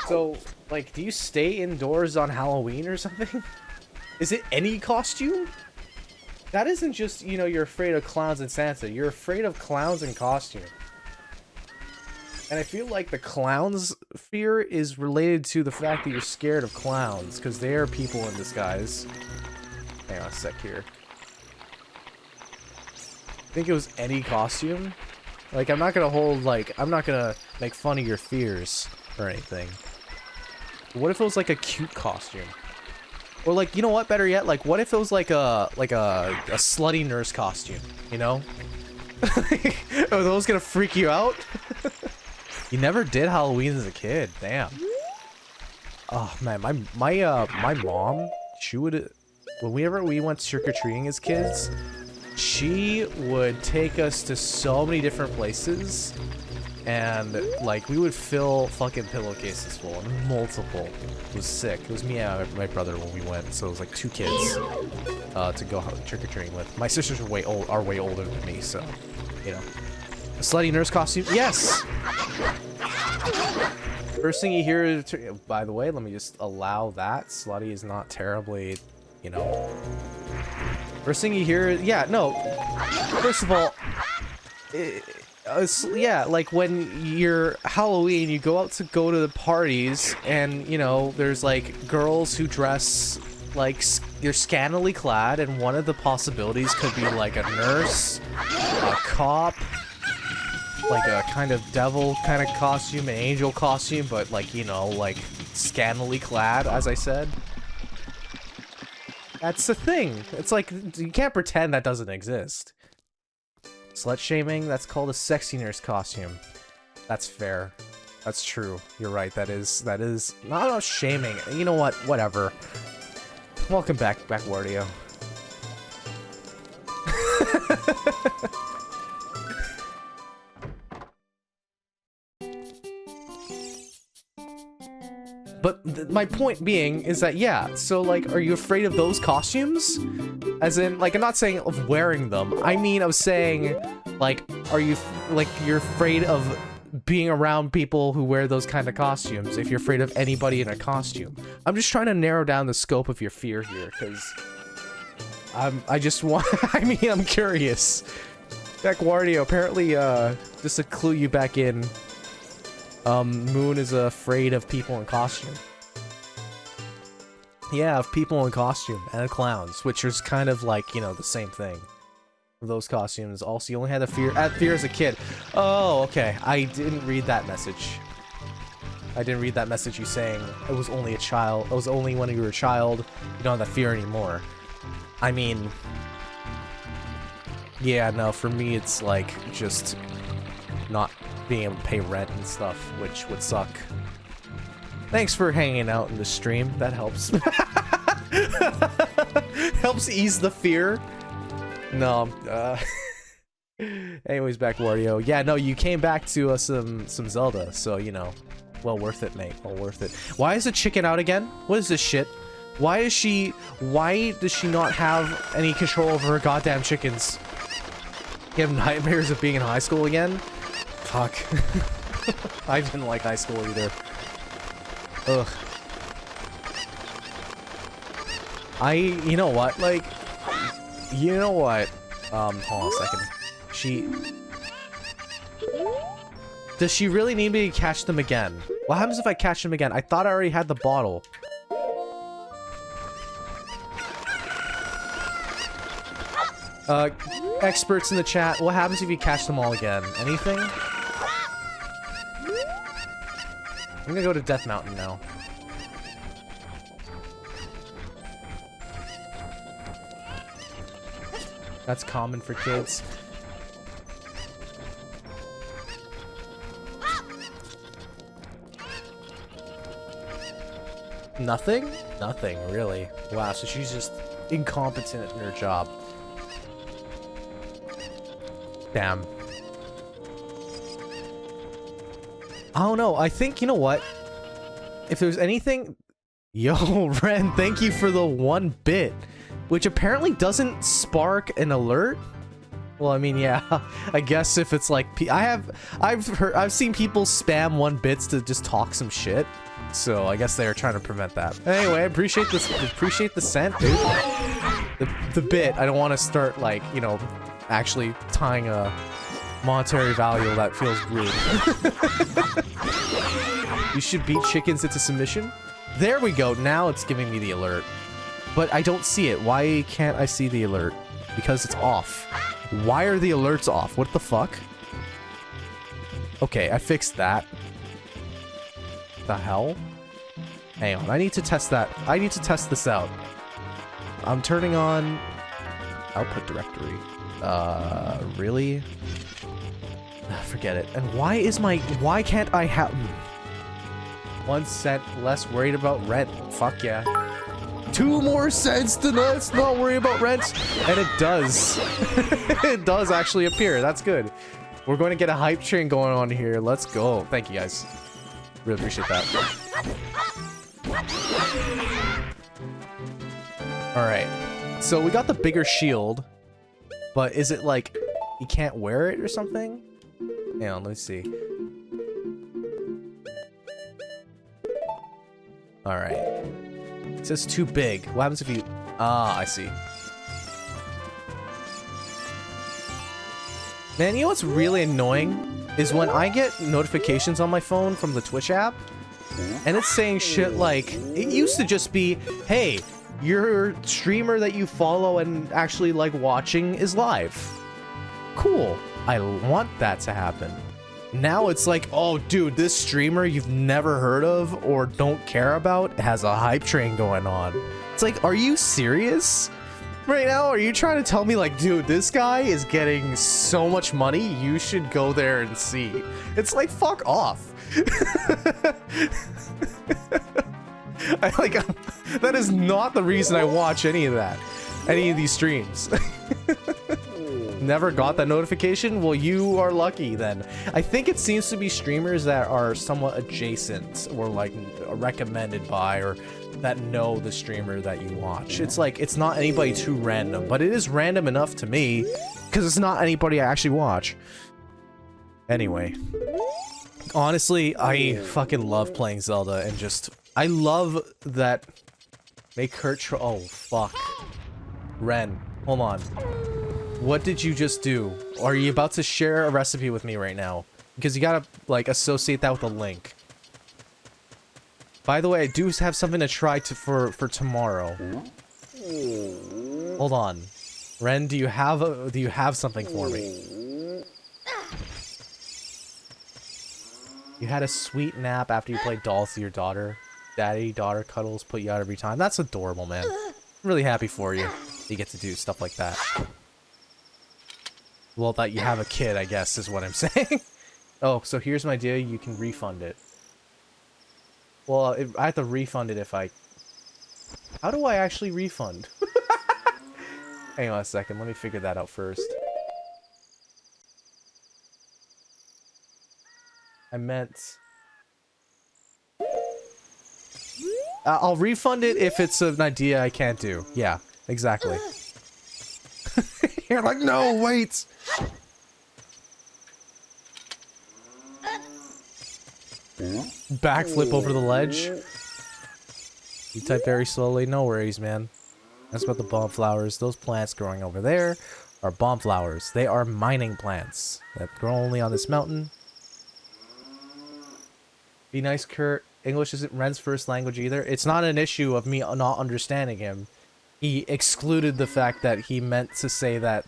So, like, do you stay indoors on Halloween or something? Is it any costume? That isn't just, you know, you're afraid of clowns and Santa. You're afraid of clowns and costume. And I feel like the clown's fear is related to the fact that you're scared of clowns, because they are people in disguise. Hang on a sec here. I think it was any costume. Like, I'm not gonna hold, like, I'm not gonna make fun of your fears or anything. What if it was, like, a cute costume? Or, like, you know what, better yet, like, what if it was, like a slutty nurse costume, you know? Are those gonna freak you out? You never did Halloween as a kid, damn. Oh, man, my mom, she would, whenever we went trick-or-treating as kids, she would take us to so many different places, and, like, we would fill fucking pillowcases full, and multiple. It was sick. It was me and my brother when we went, so it was like 2 kids to go trick-or-treating with. My sisters are way older than me, so, you know. A slutty nurse costume? Yes! First thing you hear is... By the way, let me just allow that. Slutty is not terribly, you know... First thing you hear is... Yeah, no. First of all... yeah, like when you're Halloween, you go out to go to the parties, and, you know, there's, like, girls who dress, like, they're scantily clad, and one of the possibilities could be, like, a nurse, a cop, like a kind of devil kind of costume, an angel costume, but, like, you know, like, scantily clad, as I said. That's the thing. It's like, you can't pretend that doesn't exist. Slut shaming, that's called a sexy nurse costume. That's fair. That's true. You're right, that is not shaming. You know what? Whatever. Welcome back, Wardio. But my point being is that, yeah, so, like, are you afraid of those costumes? As in, like, I'm not saying of wearing them. I mean, I was saying, like, are you, like, you're afraid of being around people who wear those kind of costumes, if you're afraid of anybody in a costume. I'm just trying to narrow down the scope of your fear here, because I just want, I mean, I'm curious. Back Wardio, apparently, just to clue you back in, Moon is afraid of people in costume. Yeah, of people in costume and clowns, which is kind of like, you know, the same thing. Those costumes. Also, you only had fear as a kid. Oh, okay. I didn't read that message. I didn't read that message you saying it was only a child. It was only when you were a child. You don't have that fear anymore. I mean, yeah, no, for me it's like just not being able to pay rent and stuff, which would suck. Thanks for hanging out in the stream. That helps. Helps ease the fear. No, anyways, back Wario. Yeah, no, you came back to some Zelda, so, you know, well worth it, mate. Well worth it. Why is the chicken out again? What is this shit? Why does she not have any control over her goddamn chickens? You have nightmares of being in high school again? Fuck. I didn't like high school either. Ugh. You know what, like, you know what, hold on a second. Does she really need me to catch them again? What happens if I catch them again? I thought I already had the bottle. Experts in the chat, what happens if you catch them all again? Anything? I'm gonna go to Death Mountain now. That's common for kids. Nothing? Nothing, really. Wow, so she's just incompetent in her job. Damn. I don't know. I think, you know what? If there's anything... Yo, Ren, thank you for the 1 bit. Which apparently doesn't spark an alert? Well, I mean, yeah. I guess if it's like... I've seen people spam 1 bits to just talk some shit. So I guess they are trying to prevent that. Anyway, I appreciate this. Appreciate the cent, dude. The bit. I don't want to start, like, you know, actually tying a monetary value that feels rude. You should beat chickens into submission. There we go. Now it's giving me the alert. But I don't see it. Why can't I see the alert? Because it's off. Why are the alerts off? What the fuck? Okay, I fixed that. The hell? Hang on, I need to test that. I need to test this out. I'm turning on output directory. Really? Forget it. And why can't I have 1 cent less worried about rent? Fuck yeah. 2 more cents to let's not worry about rent. And it does. It does actually appear. That's good. We're going to get a hype train going on here. Let's go. Thank you guys. Really appreciate that. Alright. So we got the bigger shield. But is it like you can't wear it or something? Hang on, let me see. Alright. It says too big. What happens if you... Ah, I see. Man, you know what's really annoying? Is when I get notifications on my phone from the Twitch app, and it's saying shit like, it used to just be, hey, your streamer that you follow and actually like watching is live. Cool. I want that to happen. Now it's like, oh dude, this streamer you've never heard of or don't care about has a hype train going on. It's like, are you serious? Right now, are you trying to tell me like, dude, this guy is getting so much money, you should go there and see? It's like, fuck off. That is not the reason I watch any of that. Any of these streams. Never got that notification? Well, you are lucky then. I think it seems to be streamers that are somewhat adjacent or like recommended by or that know the streamer that you watch. It's like, it's not anybody too random, but it is random enough to me because it's not anybody I actually watch. Anyway. Honestly, I fucking love playing Zelda and just, I love that make her oh, fuck. Ren, hold on. What did you just do? Are you about to share a recipe with me right now? Because you gotta, like, associate that with a link. By the way, I do have something to try for tomorrow. Hold on. Ren, do you have something for me? You had a sweet nap after you played dolls with your daughter. Daddy-daughter cuddles put you out every time. That's adorable, man. I'm really happy for you. You get to do stuff like that. Well, that you have a kid, I guess, is what I'm saying. Oh, so here's my idea. You can refund it. Well, I have to refund it if I... How do I actually refund? Hang on a second. Let me figure that out first. I meant... I'll refund it if it's an idea I can't do. Yeah, exactly. You're like, no, wait! Backflip over the ledge. You type very slowly. No worries, man. That's about the bomb flowers. Those plants growing over there are bomb flowers. They are mining plants that grow only on this mountain. Be nice, Kurt. English isn't Ren's first language either. It's not an issue of me not understanding him. He excluded the fact that he meant to say that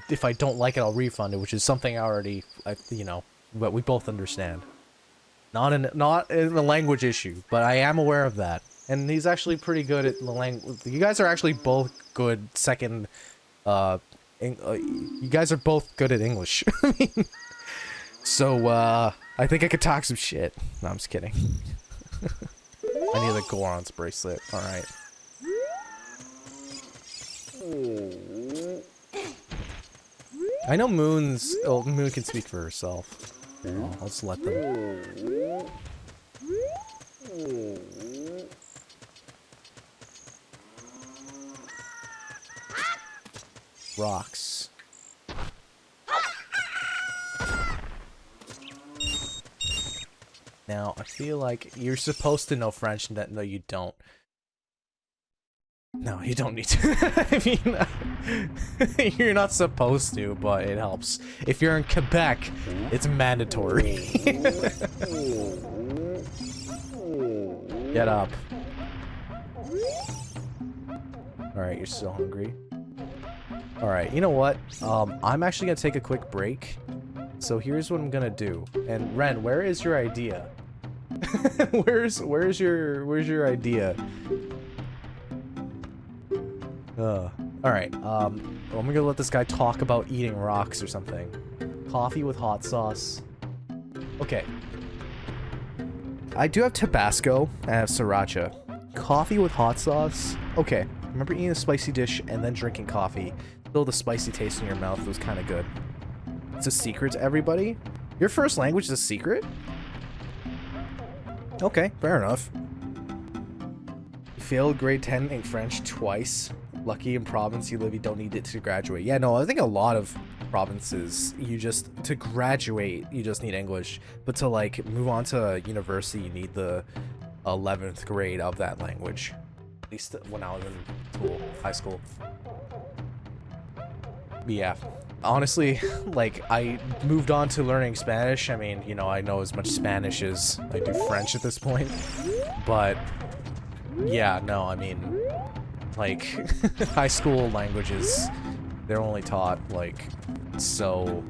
if I don't like it, I'll refund it, which is something I already, you know, but we both understand. Not in a language issue, but I am aware of that. And he's actually pretty good at the language. You guys are actually both good second, you guys are both good at English. I mean, so, I think I could talk some shit. No, I'm just kidding. I need the Goron's bracelet. Alright. I know Moon can speak for herself. Oh, let's let them. Rocks. Now, I feel like you're supposed to know French, and that no, you don't. No, you don't need to. I mean, you're not supposed to, but it helps. If you're in Quebec, it's mandatory. Get up. Alright, you're still hungry. Alright, you know what? I'm actually gonna take a quick break. So here's what I'm gonna do. And Ren, where is your idea? where's your idea? Alright, I'm gonna let this guy talk about eating rocks or something. Coffee with hot sauce. Okay. I do have Tabasco, and I have Sriracha. Coffee with hot sauce? Okay. I remember eating a spicy dish and then drinking coffee. Still the spicy taste in your mouth was kind of good. It's a secret to everybody? Your first language is a secret? Okay, fair enough. You failed grade 10 in French twice. Lucky in province you live, you don't need it to graduate. Yeah, no, I think a lot of provinces, to graduate, you just need English. But to, like, move on to university, you need the 11th grade of that language. At least when I was in school, high school. But yeah. Honestly, like, I moved on to learning Spanish. I mean, you know, I know as much Spanish as I do French at this point. But, yeah, no, I mean, like, high school languages, they're only taught, like, so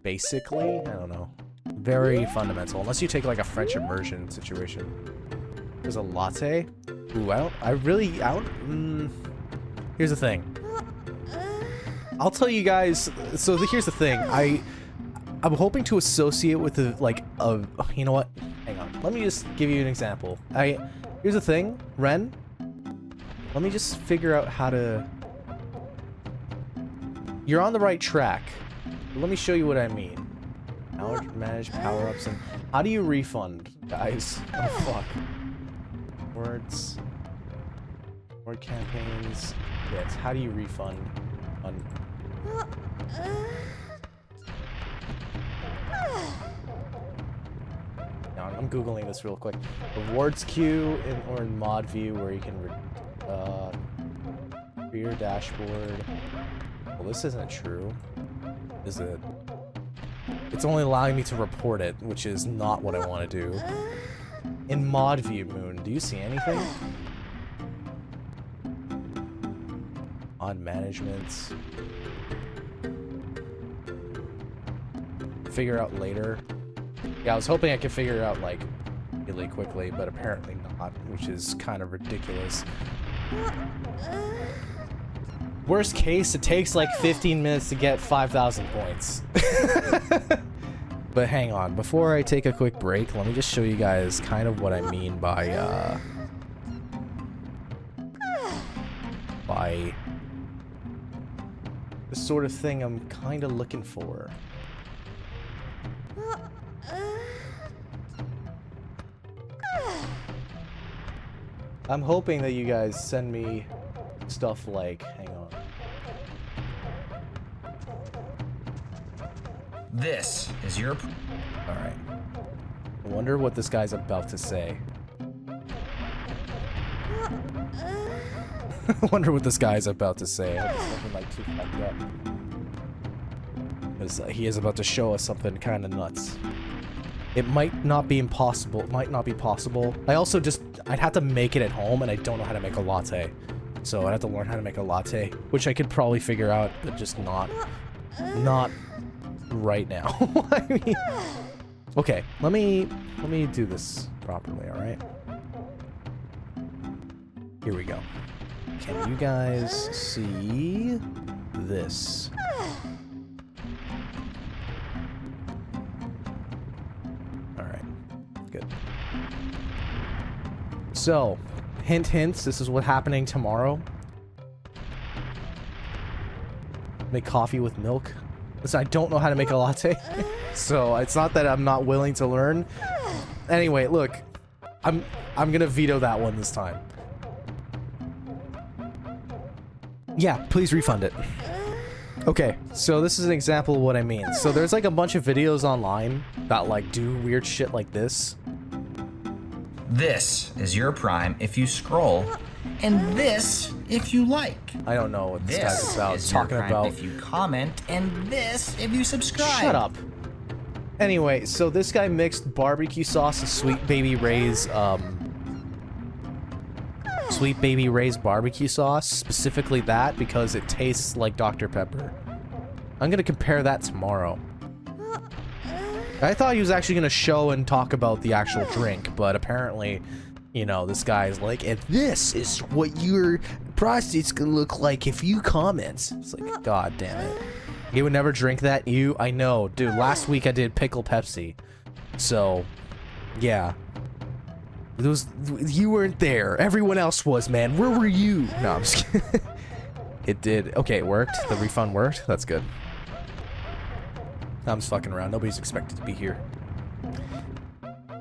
basically, I don't know, very fundamental. Unless you take, like, a French immersion situation. There's a latte. Ooh, here's the thing. I'll tell you guys, so here's the thing, I'm hoping to associate with you know what, hang on, let me just give you an example. Here's the thing, Ren, let me just figure out how to, you're on the right track, let me show you what I mean. Manage power-ups, and how do you refund, guys? Oh fuck. Word campaigns, yes, how do you refund? Now, I'm googling this real quick. Rewards queue in mod view where you can rear dashboard. Well, this isn't true, is it? It's only allowing me to report it, which is not what I want to do. In mod view, Moon, do you see anything? On management. Figure out later. Yeah, I was hoping I could figure it out, like, really quickly, but apparently not, which is kind of ridiculous. Worst case, it takes like 15 minutes to get 5,000 points. But hang on, before I take a quick break, let me just show you guys kind of what I mean by the sort of thing I'm kind of looking for. I'm hoping that you guys send me stuff like, hang on. This is your... Alright. I wonder what this guy's about to say. I wonder what this guy's about to say. I hope it's something like too fucked up. Because he is about to show us something kind of nuts. It might not be impossible. It might not be possible. I also just... I'd have to make it at home, and I don't know how to make a latte. So I'd have to learn how to make a latte, which I could probably figure out, but just not right now. I mean, okay, let me do this properly, all right? Here we go. Can you guys see this? All right, good. So, hint, hints, this is what's happening tomorrow. Make coffee with milk. Listen, I don't know how to make a latte, so it's not that I'm not willing to learn. Anyway, look, I'm gonna veto that one this time. Yeah, please refund it. Okay, so this is an example of what I mean. So there's like a bunch of videos online that like do weird shit like this. This is your prime if you scroll, and this if you like. I don't know what this guy's about. Is Talking your prime about if you comment, and this if you subscribe. Shut up. Anyway, so this guy mixed barbecue sauce and Sweet Baby Ray's barbecue sauce, specifically that because it tastes like Dr. Pepper. I'm gonna compare that tomorrow. I thought he was actually gonna show and talk about the actual drink, but apparently, you know, this guy's like, and this is what your prostate's gonna look like if you comment. It's like, god damn it. You would never drink that? I know. Dude, last week I did pickle Pepsi. So, yeah. You weren't there. Everyone else was, man. Where were you? No, I'm just kidding. It did. Okay, it worked. The refund worked. That's good. I'm just fucking around. Nobody's expected to be here.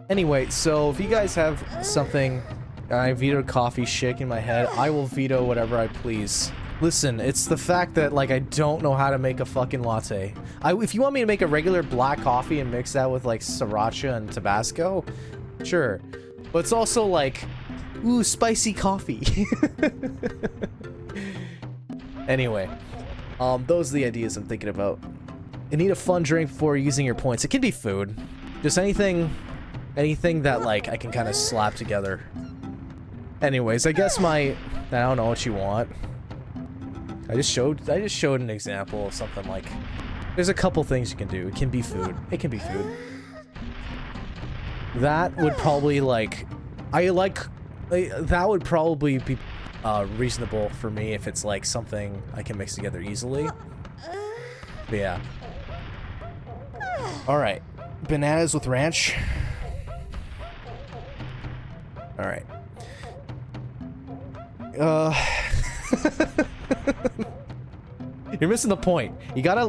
Anyway, so if you guys have something... I vetoed coffee, shaking my head. I will veto whatever I please. Listen, it's the fact that, like, I don't know how to make a fucking latte. If you want me to make a regular black coffee and mix that with, like, sriracha and Tabasco, sure. But it's also like, ooh, spicy coffee. Anyway, those are the ideas I'm thinking about. You need a fun drink before using your points. It can be food. Just anything that, like, I can kind of slap together. Anyways, I guess I don't know what you want. I just showed an example of something like, there's a couple things you can do. It can be food. It can be food. That would probably, like, that would probably be reasonable for me if it's like something I can mix together easily. But yeah. Alright. Bananas with ranch. Alright. You're missing the point. You gotta,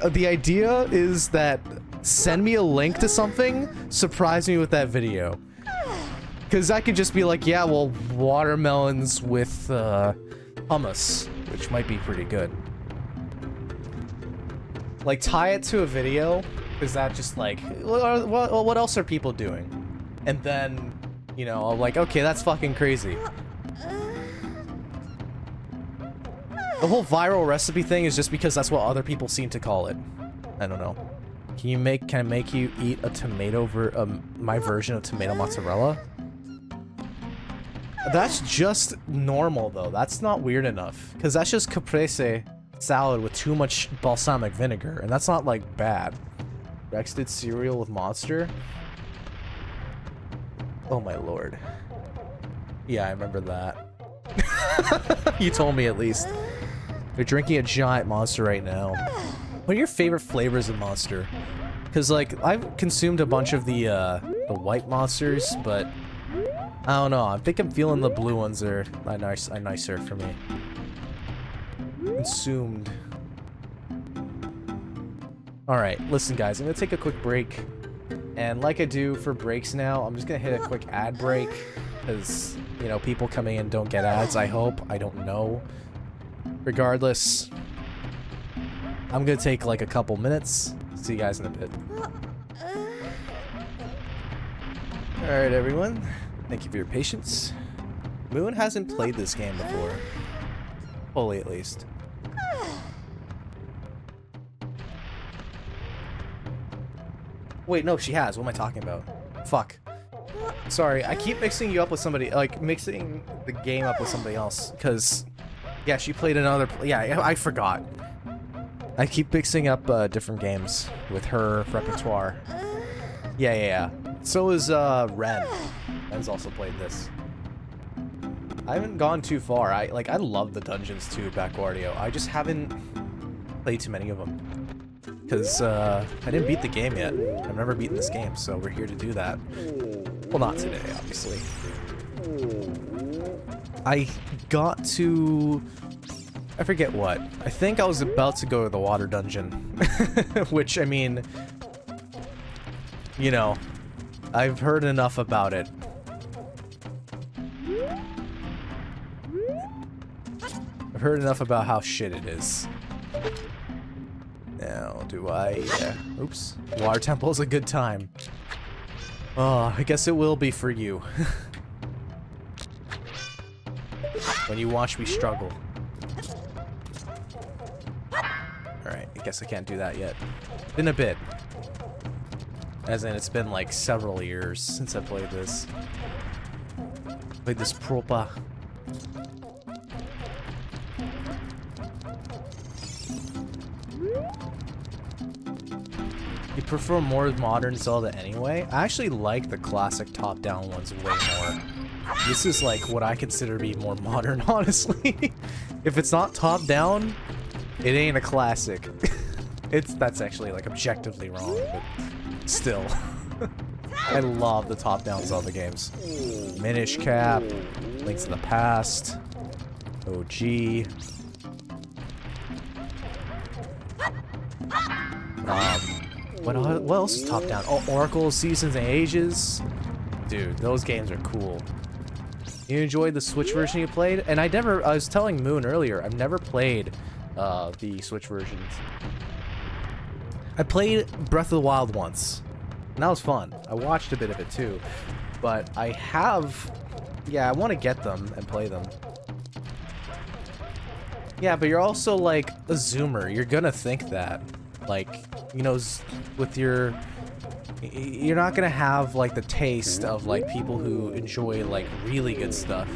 the idea is that send me a link to something, surprise me with that video. Because I could just be like, yeah, well, watermelons with hummus, which might be pretty good. Like, tie it to a video, is that just like, what else are people doing? And then, you know, I'm like, okay, that's fucking crazy. The whole viral recipe thing is just because that's what other people seem to call it. I don't know. Can I make you eat a tomato my version of tomato mozzarella? That's just normal though. That's not weird enough. Because that's just caprese salad with too much balsamic vinegar. And that's not like bad. Rex did cereal with Monster. Oh my lord. Yeah, I remember that. You told me at least. You're drinking a giant Monster right now. What are your favorite flavors of Monster? Because like I've consumed a bunch of the white Monsters, but I don't know. I think I'm feeling the blue ones are nicer for me. Consumed. Alright, listen guys, I'm gonna take a quick break. And like I do for breaks now, I'm just gonna hit a quick ad break. Because, you know, people coming in don't get ads, I hope. I don't know. Regardless, I'm gonna take like a couple minutes. See you guys in a bit. Alright everyone, thank you for your patience. Moon hasn't played this game before. Fully at least. Wait, no, she has. What am I talking about? Fuck. Sorry, I keep mixing you up with somebody, like, mixing the game up with somebody else, because, yeah, she played another, yeah, I forgot. I keep mixing up, different games with her repertoire. Yeah. So is, Ren. Ren's also played this. I haven't gone too far. I love the dungeons, too, Backwardio. I just haven't played too many of them. Because, I didn't beat the game yet. I've never beaten this game, so we're here to do that. Well, not today, obviously. I got to... I forget what. I think I was about to go to the water dungeon. Which, I mean... You know, I've heard enough about it. I've heard enough about how shit it is. Now, do I... oops. Water Temple is a good time. Oh, I guess it will be for you. When you watch me struggle. Alright, I guess I can't do that yet. Been a bit. As in, it's been like several years since I played this. Played this proper. You prefer more modern Zelda anyway? I actually like the classic top-down ones way more. This is like what I consider to be more modern, honestly. If it's not top-down, it ain't a classic. That's actually like objectively wrong, but still. I love the top-down Zelda games. Minish Cap, Links in the Past, OG. What else is top down? Oh, Oracle Seasons and Ages. Dude, those games are cool. You enjoyed the Switch version you played? And I was telling Moon earlier, I've never played the Switch versions. I played Breath of the Wild once, and that was fun. I watched a bit of it too, but I want to get them and play them. Yeah, but you're also like a zoomer. You're gonna think that. Like, you know, with you're not gonna have like the taste of like people who enjoy like really good stuff.